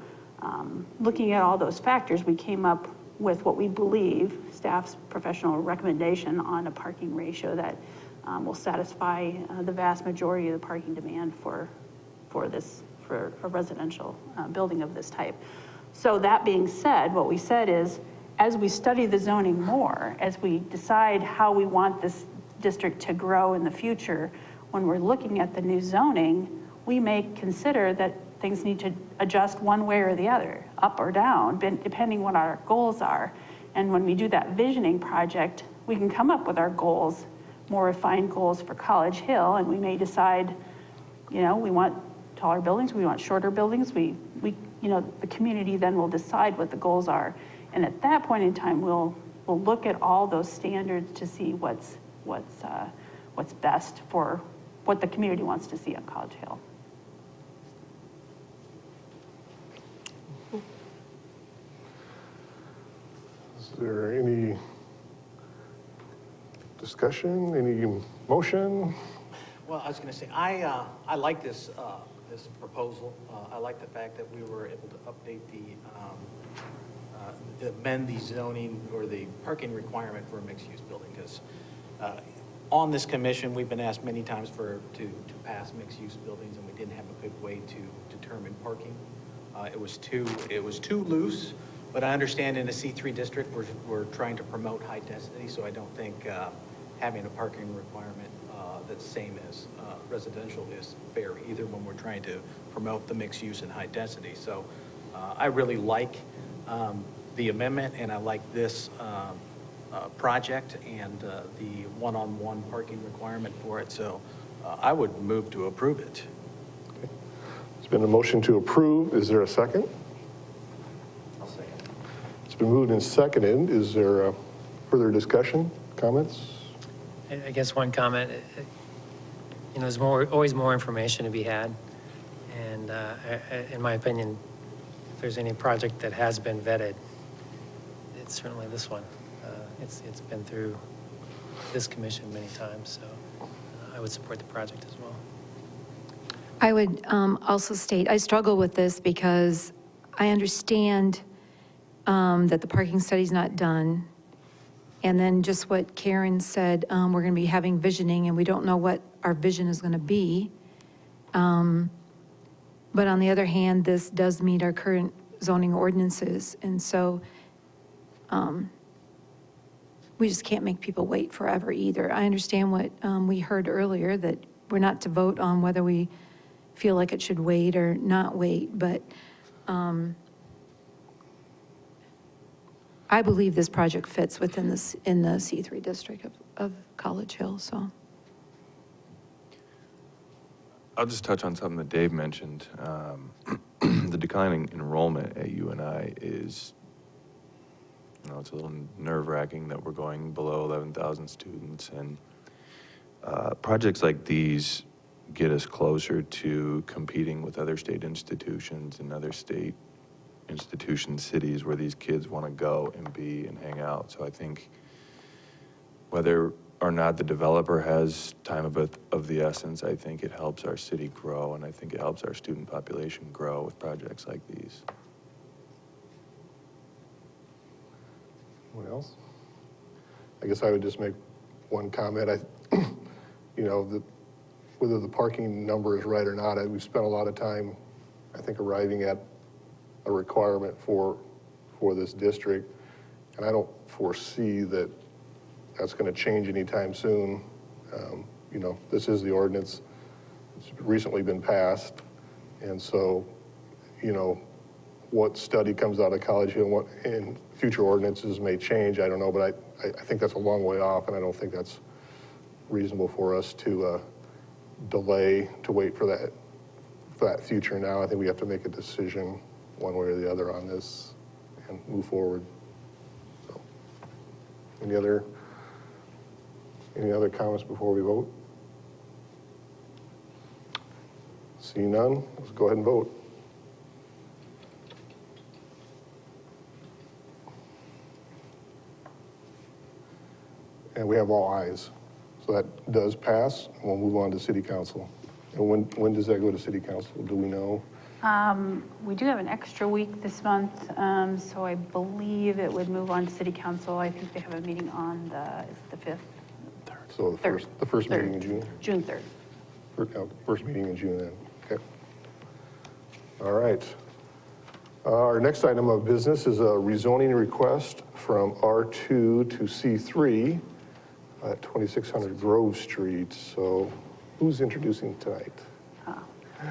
looking at all those factors, we came up with what we believe staff's professional recommendation on a parking ratio that will satisfy the vast majority of the parking demand for a residential building of this type. So that being said, what we said is, as we study the zoning more, as we decide how we want this district to grow in the future, when we're looking at the new zoning, we may consider that things need to adjust one way or the other, up or down, depending what our goals are. And when we do that visioning project, we can come up with our goals, more refined goals for College Hill, and we may decide, we want taller buildings, we want shorter buildings. The community then will decide what the goals are. And at that point in time, we'll look at all those standards to see what's best for what the community wants to see on College Hill. Is there any discussion, any motion? Well, I was going to say, I like this proposal. I like the fact that we were able to update amend the zoning or the parking requirement for a mixed-use building, because on this commission, we've been asked many times to pass mixed-use buildings, and we didn't have a good way to determine parking. It was too loose, but I understand in a C3 district, we're trying to promote high density, so I don't think having a parking requirement that's same as residential is fair either when we're trying to promote the mixed use and high density. So I really like the amendment, and I like this project and the one-on-one parking requirement for it. So I would move to approve it. Okay. It's been a motion to approve. Is there a second? I'll second. It's been moved and seconded. Is there further discussion, comments? I guess one comment, there's always more information to be had. And in my opinion, if there's any project that has been vetted, it's certainly this one. It's been through this commission many times, so I would support the project as well. I would also state, I struggle with this because I understand that the parking study's not done. And then just what Karen said, we're going to be having visioning, and we don't know what our vision is going to be. But on the other hand, this does meet our current zoning ordinances. And so we just can't make people wait forever either. I understand what we heard earlier, that we're not to vote on whether we feel like it should wait or not wait, but I believe this project fits in the C3 district of College Hill, so. I'll just touch on something that Dave mentioned. The declining enrollment at UNI is, it's a little nerve-wracking that we're going below 11,000 students, and projects like these get us closer to competing with other state institutions and other state institutions, cities where these kids want to go and be and hang out. So I think whether or not the developer has time of the essence, I think it helps our city grow, and I think it helps our student population grow with projects like these. Anyone else? I guess I would just make one comment. Whether the parking number is right or not, we've spent a lot of time, I think, arriving at a requirement for this district. And I don't foresee that that's going to change anytime soon. This is the ordinance. It's recently been passed. And so, what study comes out of College Hill and what in future ordinances may change, I don't know, but I think that's a long way off, and I don't think that's reasonable for us to delay, to wait for that future now. I think we have to make a decision one way or the other on this and move forward. So, any other comments before we vote? Seeing none, let's go ahead and vote. And we have all ayes. So that does pass. We'll move on to City Council. And when does that go to City Council? Do we know? We do have an extra week this month, so I believe it would move on to City Council. I think they have a meeting on the 5th. So the first meeting in June? June 3rd. First meeting in June then, okay. All right. Our next item of business is a rezoning request from R2 to C3 at 2600 Grove Street. So who's introducing tonight?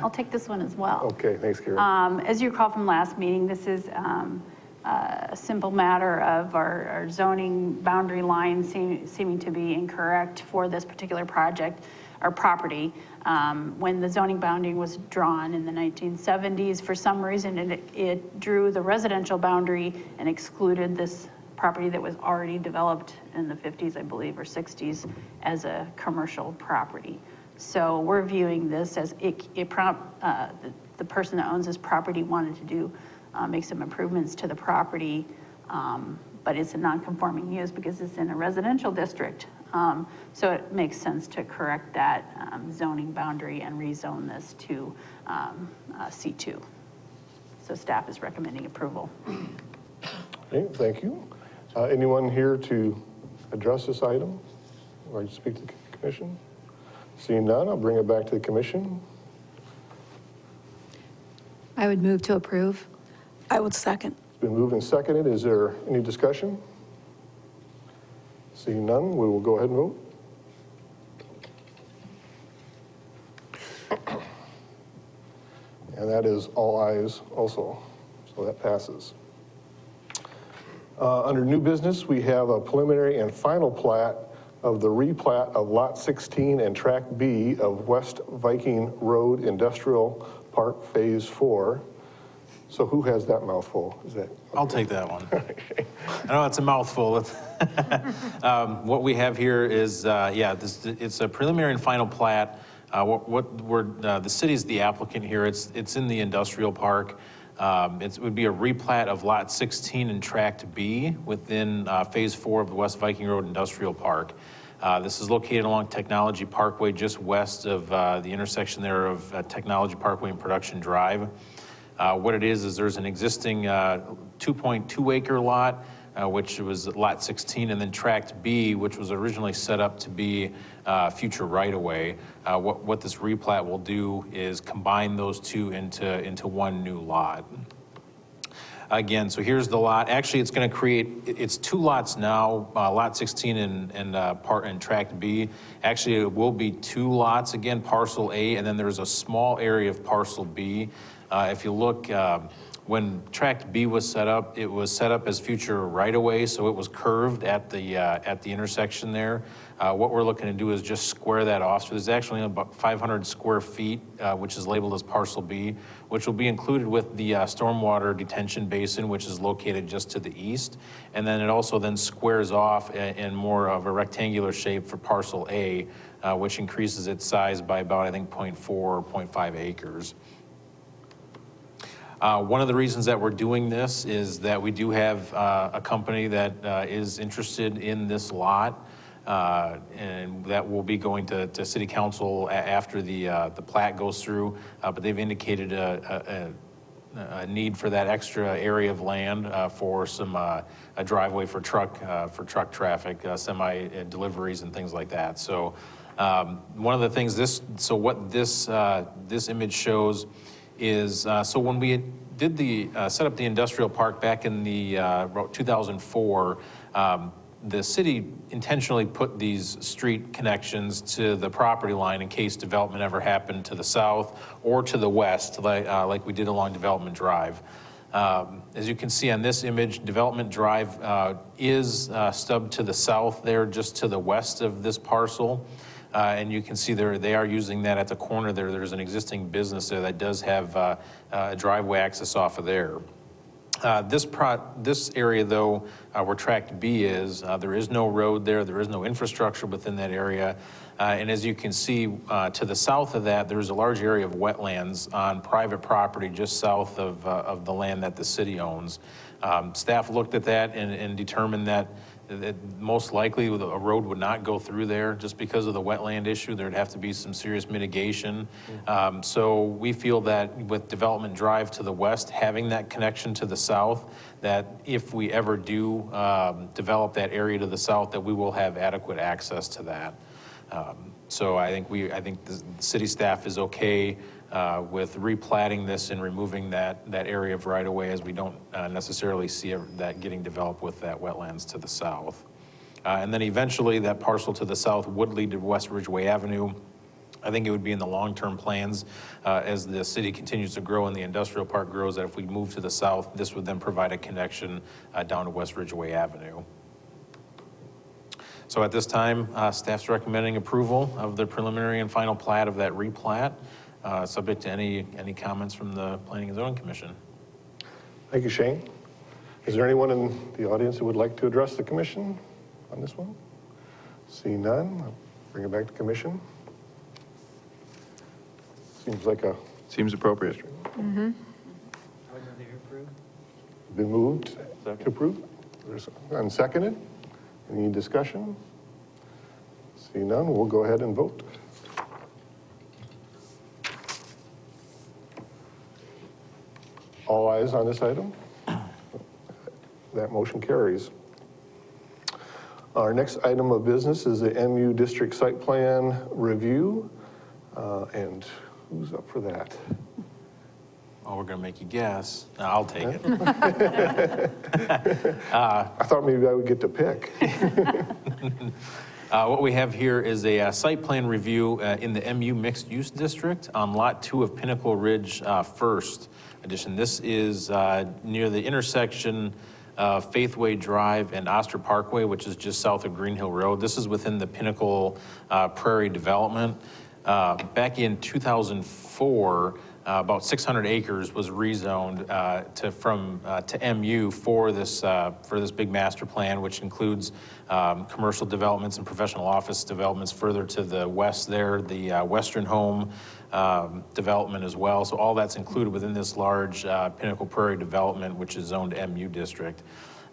I'll take this one as well. Okay, thanks, Karen. As you recall from last meeting, this is a simple matter of our zoning boundary line seeming to be incorrect for this particular project or property. When the zoning boundary was drawn in the 1970s, for some reason it drew the residential boundary and excluded this property that was already developed in the 50s, I believe, or 60s as a commercial property. So we're viewing this as the person that owns this property wanted to make some improvements to the property, but it's a non-conforming use because it's in a residential district. So it makes sense to correct that zoning boundary and rezone this to C2. So staff is recommending approval. Okay, thank you. Anyone here to address this item or to speak to the commission? Seeing none, I'll bring it back to the commission. I would move to approve. I would second. It's been moved and seconded. Is there any discussion? Seeing none, we will go ahead and vote. And that is all ayes also, so that passes. Under new business, we have a preliminary and final plat of the replat of Lot 16 and Track B of West Viking Road Industrial Park Phase 4. So who has that mouthful? Is that? Okay. I'll take that one. I know it's a mouthful. What we have here is, it's a preliminary and final plat. The city's the applicant here. It's in the industrial park. It would be a replat of Lot 16 and Tract B within Phase 4 of the West Viking Road Industrial Park. This is located along Technology Parkway, just west of the intersection there of Technology Parkway and Production Drive. What it is there's an existing 2.2 acre lot, which was Lot 16, and then Tract B, which was originally set up to be future right-of-way. What this replat will do is combine those two into one new lot. Again, so here's the lot. Actually, it's going to create, it's two lots now, Lot 16 and Tract B. Actually, it will be two lots again, Parcel A, and then there's a small area of Parcel B. If you look, when Tract B was set up, it was set up as future right-of-way, so it was curved at the intersection there. What we're looking to do is just square that off. So there's actually about 500 square feet, which is labeled as Parcel B, which will be included with the stormwater detention basin, which is located just to the east. And then it also then squares off in more of a rectangular shape for Parcel A, which increases its size by about, I think, 0.4 or 0.5 acres. One of the reasons that we're doing this is that we do have a company that is interested in this lot. and that will be going to city council after the plat goes through, but they've indicated a need for that extra area of land for some, a driveway for truck traffic, semi deliveries and things like that. So one of the things what this image shows is, so when we did set up the industrial park back in the about 2004, the city intentionally put these street connections to the property line in case development ever happened to the south or to the west, like we did along Development Drive. As you can see on this image, Development Drive is stubbed to the south there, just to the west of this parcel. And you can see they are using that at the corner there. There's an existing business there that does have a driveway access off of there. This area, though, where Tract B is, there is no road there. There is no infrastructure within that area. And as you can see, to the south of that, there's a large area of wetlands on private property just south of the land that the city owns. Staff looked at that and determined that most likely a road would not go through there just because of the wetland issue. There'd have to be some serious mitigation. So we feel that with Development Drive to the west, having that connection to the south, that if we ever do develop that area to the south, that we will have adequate access to that. So I think the city staff is okay with replatting this and removing that area of right-of-way, as we don't necessarily see that getting developed with that wetlands to the south. And then eventually that parcel to the south would lead to West Ridgeway Avenue. I think it would be in the long-term plans as the city continues to grow and the industrial park grows, that if we move to the south, this would then provide a connection down to West Ridgeway Avenue. So at this time, staff's recommending approval of the preliminary and final plat of that replat. Subject to any comments from the Planning and Zoning Commission. Thank you, Shane. Is there anyone in the audience who would like to address the commission on this one? See none, I'll bring it back to commission. Seems appropriate. Been moved to approve. There's unseconded. Any discussion? See none, we'll go ahead and vote. All ayes on this item. That motion carries. Our next item of business is the MU District Site Plan Review. And who's up for that? Oh, we're gonna make you guess. No, I'll take it. I thought maybe I would get to pick. What we have here is a site plan review in the MU Mixed Use District on Lot 2 of Pinnacle Ridge First Edition. This is near the intersection of Faithway Drive and Oster Parkway, which is just south of Green Hill Road. This is within the Pinnacle Prairie Development. Back in 2004, about 600 acres was rezoned to MU for this big master plan, which includes commercial developments and professional office developments further to the west there, the Western Home development as well. So all that's included within this large Pinnacle Prairie development, which is zoned MU district.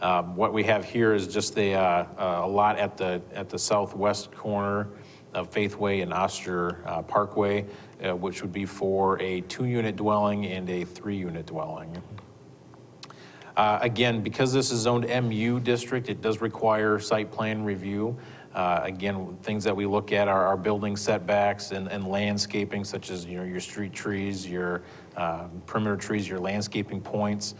What we have here is just a lot at the southwest corner of Faithway and Oster Parkway, which would be for a 2-unit dwelling and a 3-unit dwelling. Again, because this is zoned MU district, it does require site plan review. Again, things that we look at are our building setbacks and landscaping, such as your street trees, your perimeter trees, your landscaping points.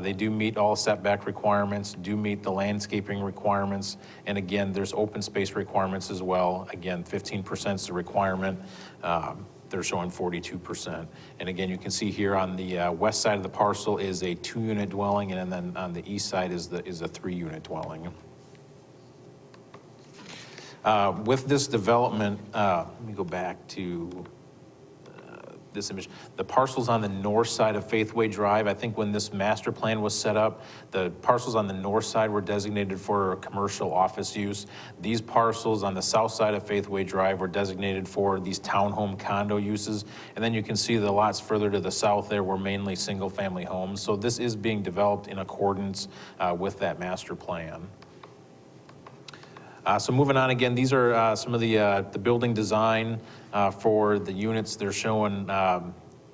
They do meet all setback requirements, do meet the landscaping requirements, and again, there's open space requirements as well. Again, 15% is the requirement. They're showing 42%. And again, you can see here on the west side of the parcel is a 2-unit dwelling, and then on the east side is a 3-unit dwelling. With this development, let me go back to this image. The parcels on the north side of Faithway Drive, I think when this master plan was set up, the parcels on the north side were designated for commercial office use. These parcels on the south side of Faithway Drive were designated for these townhome condo uses. And then you can see the lots further to the south there were mainly single-family homes. So this is being developed in accordance with that master plan. So moving on again, these are some of the building design for the units. They're showing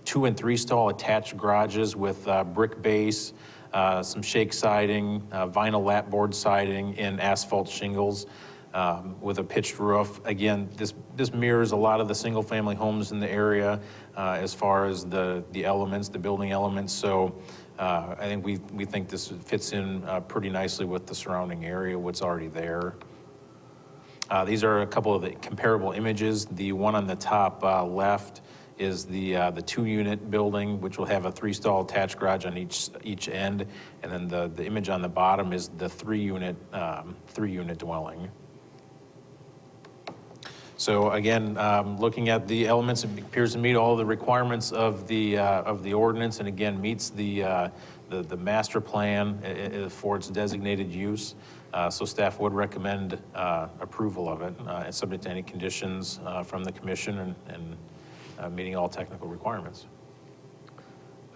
2 and 3 stall attached garages with brick base, some shake siding, vinyl lapboard siding, and asphalt shingles with a pitched roof. Again, this mirrors a lot of the single-family homes in the area as far as the elements, the building elements. So I think we think this fits in pretty nicely with the surrounding area, what's already there. These are a couple of the comparable images. The one on the top left is the 2-unit building, which will have a 3-stall attached garage on each end, and then the image on the bottom is the 3-unit dwelling. So again, looking at the elements, it appears to meet all the requirements of the ordinance, and again meets the master plan for its designated use. So staff would recommend approval of it, and subject to any conditions from the commission and meeting all technical requirements.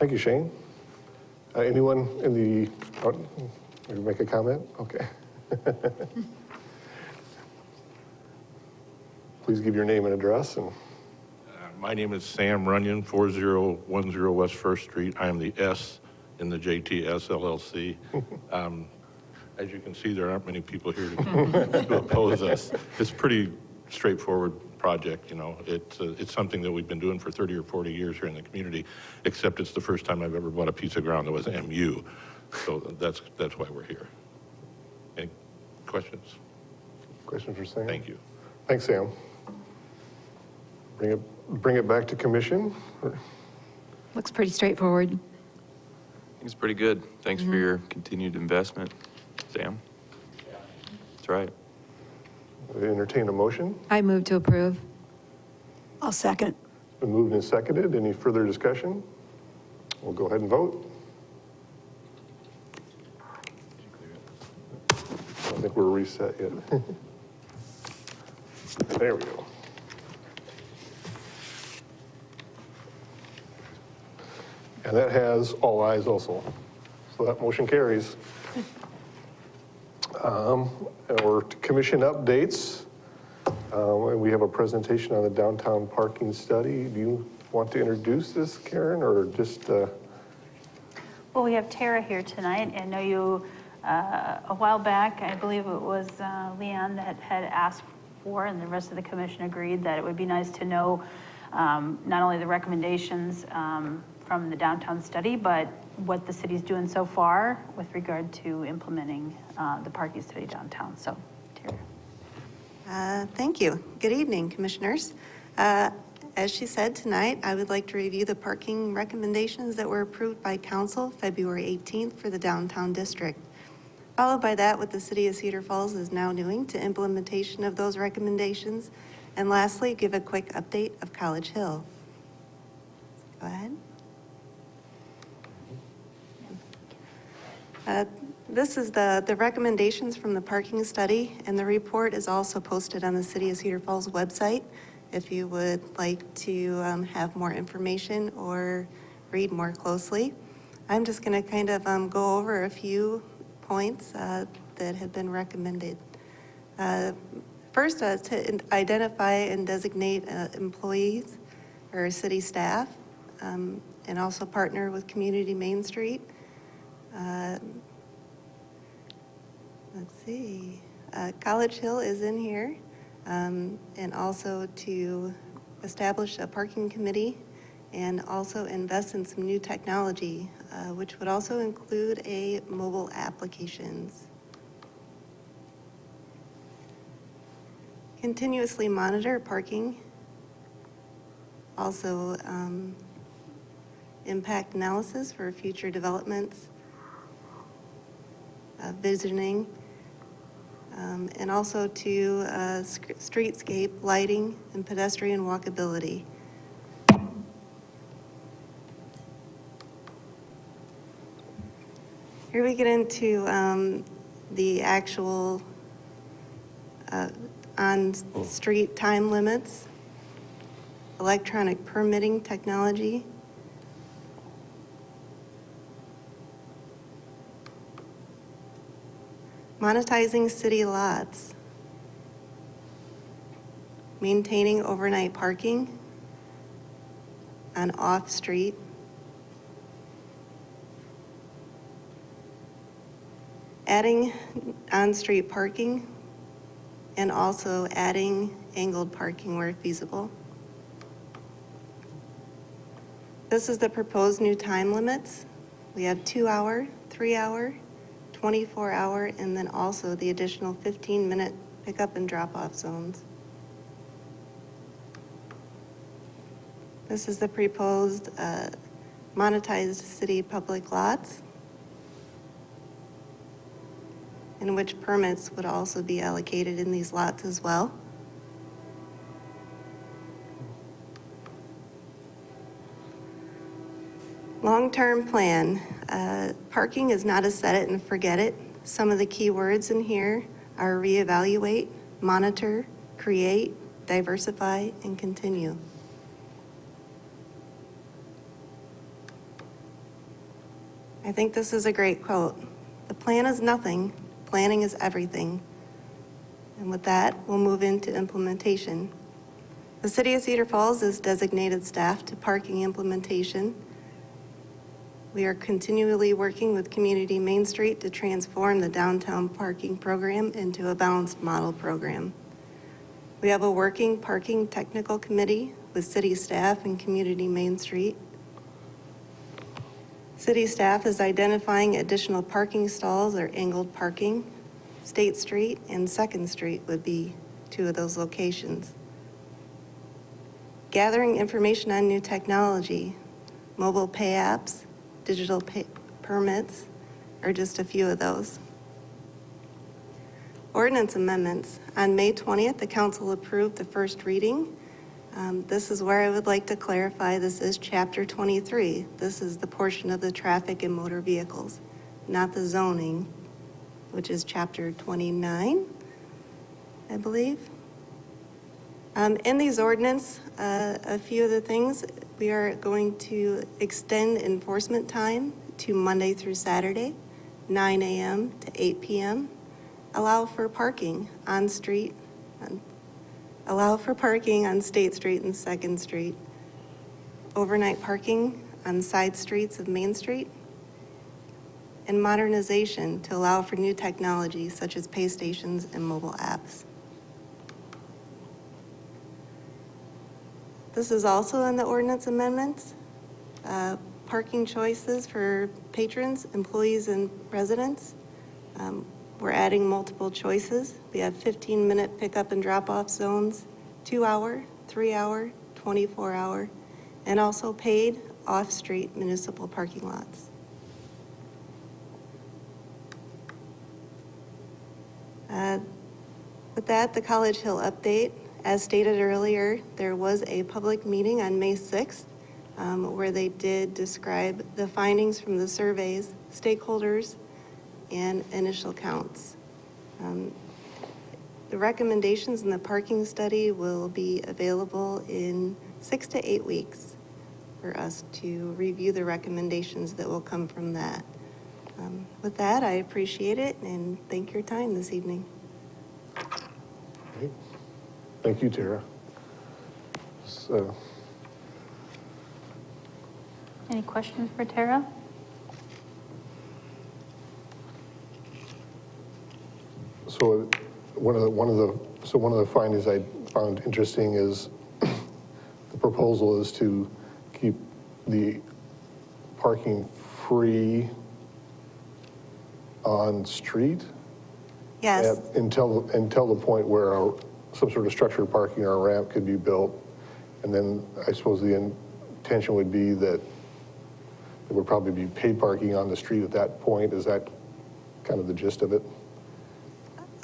Thank you, Shane. Anyone in the, make a comment? Okay. Please give your name and address. And My name is Sam Runyon, 4010 West First Street. I am the S in the JTS LLC. As you can see, there aren't many people here to oppose us. It's a pretty straightforward project, you know. It's something that we've been doing for 30 or 40 years here in the community, except it's the first time I've ever bought a piece of ground that was MU. So that's why we're here. Any questions? questions for Sam? Thank you. Thanks, Sam. Bring it back to commission. Looks pretty straightforward. I think it's pretty good. Thanks for your continued investment, Sam. That's right. Entertain a motion. I move to approve. I'll second. It's been moved and seconded. Any further discussion? We'll go ahead and vote. I don't think we're reset yet. There we go. And that has all ayes also. So that motion carries. And we're to commission updates. And we have a presentation on the downtown parking study. Do you want to introduce this, Karen, or just? Well, we have Tara here tonight. I know you, a while back, I believe it was Leanne that had asked for, and the rest of the commission agreed that it would be nice to know not only the recommendations from the downtown study, but what the city's doing so far with regard to implementing the parking study downtown. So, Tara. Thank you. Good evening, commissioners. As she said tonight, I would like to review the parking recommendations that were approved by council February 18th for the downtown district. Followed by that, what the city of Cedar Falls is now doing to implementation of those recommendations. And lastly, give a quick update of College Hill. Go ahead. This is the recommendations from the parking study, and the report is also posted on the City of Cedar Falls website if you would like to have more information or read more closely. I'm just going to kind of go over a few points that have been recommended. First, to identify and designate employees or city staff, and also partner with Community Main Street. Let's see, College Hill is in here, and also to establish a parking committee and also invest in some new technology, which would also include a mobile applications. Continuously monitor parking, also impact analysis for future developments, visioning, and also to streetscape lighting and pedestrian walkability. Here we get into the actual on-street time limits, electronic permitting technology, monetizing city lots, maintaining overnight parking on off-street, adding on-street parking, and also adding angled parking where feasible. This is the proposed new time limits. We have 2-hour, 3-hour, 24-hour, and then also the additional 15-minute pickup and drop-off zones. This is the proposed monetized city public lots, in which permits would also be allocated in these lots as well. Long-term plan. Parking is not a set it and forget it. Some of the key words in here are reevaluate, monitor, create, diversify, and continue. I think this is a great quote. The plan is nothing, planning is everything. And with that, we'll move into implementation. The City of Cedar Falls has designated staff to parking implementation. We are continually working with Community Main Street to transform the downtown parking program into a balanced model program. We have a working parking technical committee with city staff and Community Main Street. City staff is identifying additional parking stalls or angled parking. State Street and 2nd Street would be two of those locations. Gathering information on new technology, mobile pay apps, digital pay permits are just a few of those. Ordinance amendments. On May 20th, the council approved the first reading. This is where I would like to clarify, this is Chapter 23. This is the portion of the traffic and motor vehicles, not the zoning, which is Chapter 29, I believe. In these ordinance, a few of the things, we are going to extend enforcement time to Monday through Saturday, 9 a.m. to 8 p.m. Allow for parking on street, allow for parking on State Street and 2nd Street. Overnight parking on side streets of Main Street. And modernization to allow for new technology such as pay stations and mobile apps. This is also in the ordinance amendments. Parking choices for patrons, employees, and residents. We're adding multiple choices. We have 15-minute pickup and drop-off zones, 2-hour, 3-hour, 24-hour, and also paid off-street municipal parking lots. With that, the College Hill update. As stated earlier, there was a public meeting on May 6th where they did describe the findings from the surveys, stakeholders, and initial counts. The recommendations in the parking study will be available in 6 to 8 weeks for us to review the recommendations that will come from that. With that, I appreciate it and thank your time this evening. Great. Thank you, Tara. So, Any questions for Tara? so one of the findings I found interesting is the proposal is to keep the parking free on street. Yes. Until the point where some sort of structured parking or a ramp could be built. And then I suppose the intention would be that there would probably be paid parking on the street at that point. Is that kind of the gist of it?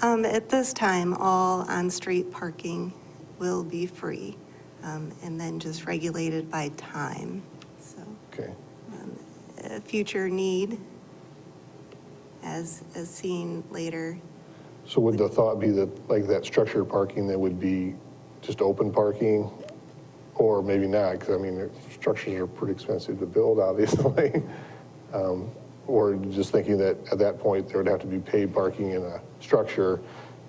At this time, all on-street parking will be free and then just regulated by time. So, Okay. a future need as seen later. So would the thought be that, like that structured parking, that would be just open parking? Or maybe not, because I mean, the structures are pretty expensive to build, obviously. Or just thinking that at that point, there would have to be paid parking in a structure,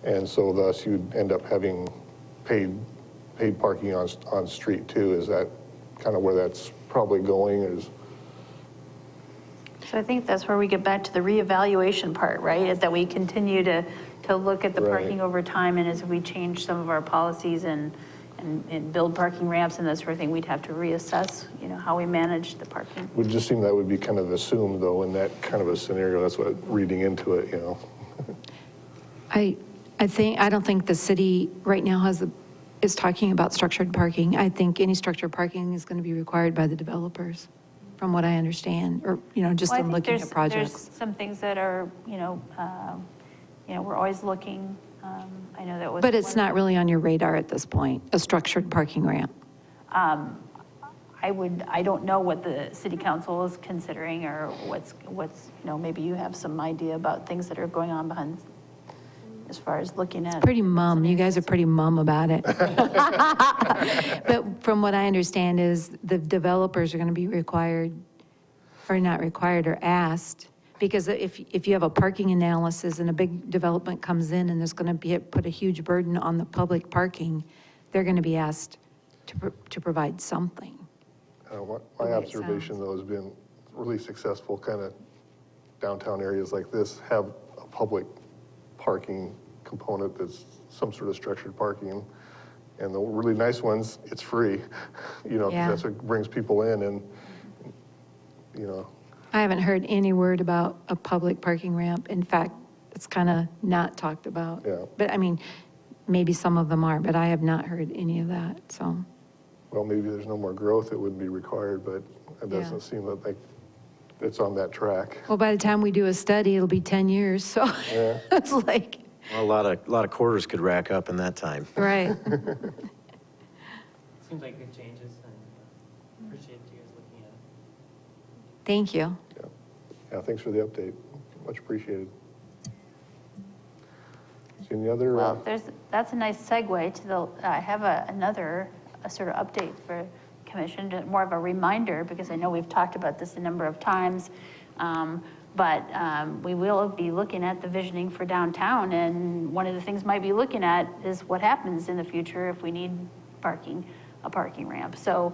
and so thus you'd end up having paid paid parking on street too. Is that kind of where that's probably going is? So I think that's where we get back to the reevaluation part, right? Is that we continue to look at the Right. parking over time, and as we change some of our policies and build parking ramps and that sort of thing, we'd have to reassess, how we manage the parking. Would just seem that would be kind of assumed though in that kind of a scenario. That's what reading into it, I don't think the city right now is talking about structured parking. I think any structured parking is going to be required by the developers, from what I understand, or, just Well, I in think looking at there's projects. some things that are, we're always looking. I know that was. But it's one- not really on your radar at this point, a structured parking ramp. I don't know what the city council is considering or what's, maybe you have some idea about things that are going on behind, as far as looking at. Pretty mum, you guys are pretty mum about it. But from what I understand is the developers are going to be required, or not required, or asked, because if you have a parking analysis and a big development comes in and there's going to put a huge burden on the public parking, they're going to be asked to provide something. My The way it observation sounds. though has been really successful kind of downtown areas like this have a public parking component that's some sort of structured parking. And the really nice ones, it's free, 'cause Yeah. that's what brings people in and, I haven't heard any word about a public parking ramp. In fact, it's kind of not talked about. Yeah. But I mean, maybe some of them are, but I have not heard any of that, so. well, maybe there's no more growth, it wouldn't be required, but it Yeah. doesn't seem like it's on that track. Well, by the time we do a study, it'll be 10 years, so Yeah. it's like, Well, a lot of quarters could rack up in that time. right. Seems like good changes, and appreciate you guys looking at it. Thank you. Yeah, thanks for the update, much appreciated. See any other? Well, that's a nice segue to I have another sort of update for commission, more of a reminder, because I know we've talked about this a number of times. But we will be looking at the visioning for downtown, and one of the things might be looking at is what happens in the future if we need a parking ramp. So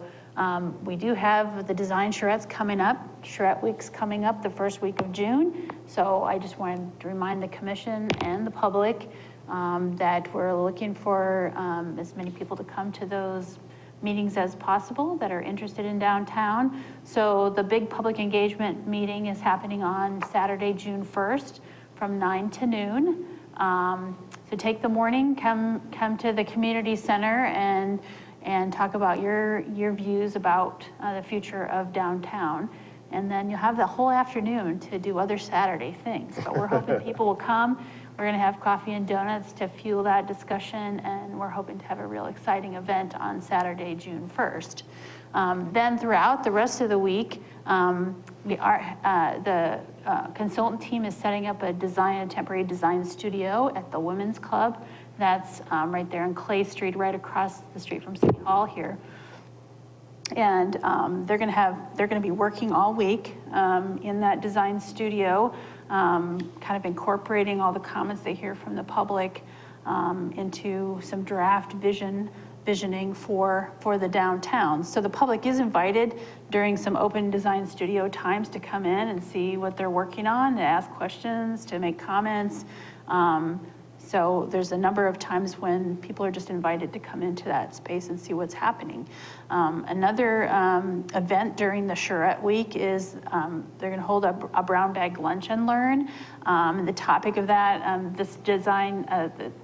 we do have the design charrettes coming up. Charrette Week's coming up the first week of June. So I just wanted to remind the commission and the public that we're looking for as many people to come to those meetings as possible that are interested in downtown. So the big public engagement meeting is happening on Saturday, June 1st from 9 to noon. So take the morning, come to the community center and talk about your views about the future of downtown. And then you'll have the whole afternoon to do other Saturday things. But we're hoping people will come. We're going to have coffee and donuts to fuel that discussion, and we're hoping to have a real exciting event on Saturday, June 1st. Then throughout the rest of the week, the consultant team is setting up a temporary design studio at the Women's Club. That's right there on Clay Street, right across the street from City Hall here. And they're going to be working all week in that design studio, kind of incorporating all the comments they hear from the public into some draft visioning for the downtown. So the public is invited during some open design studio times to come in and see what they're working on, to ask questions, to make comments. So there's a number of times when people are just invited to come into that space and see what's happening. Another event during the Charrette Week is they're going to hold a brown bag lunch and learn. And the topic of that, this design,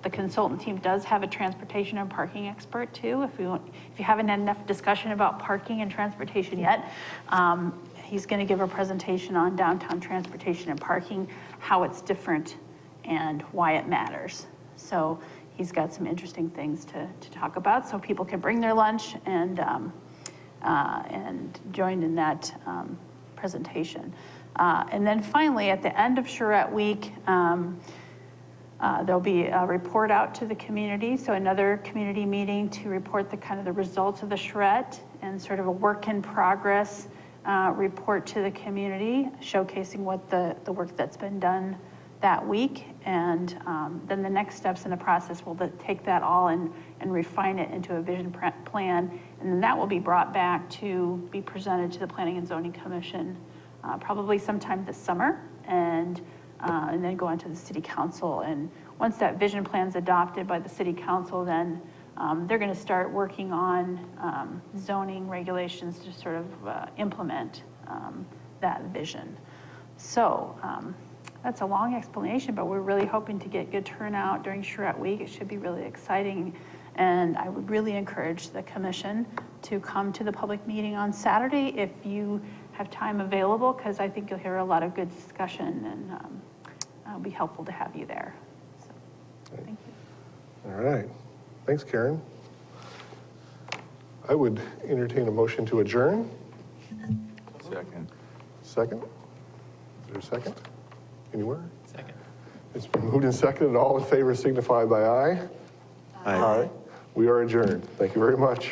the consultant team does have a transportation and parking expert too. If you haven't had enough discussion about parking and transportation yet, he's going to give a presentation on downtown transportation and parking, how it's different and why it matters. So he's got some interesting things to talk about, so people can bring their lunch and join in that presentation. And then finally, at the end of Charrette Week, there'll be a report out to the community, so another community meeting to report the results of the charrette and sort of a work in progress report to the community, showcasing what the work that's been done that week. And then the next steps in the process will take that all and refine it into a vision plan. And then that will be brought back to be presented to the Planning and Zoning Commission probably sometime this summer, and then go on to the city council. And once that vision plan is adopted by the city council, then they're going to start working on zoning regulations to sort of implement that vision. So that's a long explanation, but we're really hoping to get good turnout during Charrette Week. It should be really exciting. And I would really encourage the commission to come to the public meeting on Saturday if you have time available, because I think you'll hear a lot of good discussion, and it'll be helpful to have you there. So, thank you. All right. Thanks, Karen. I would entertain a motion to adjourn. Second. Second? Is there a second? Anywhere? Second. It's been moved and seconded. All in favor signify by aye. Aye. We are adjourned. Thank you very much.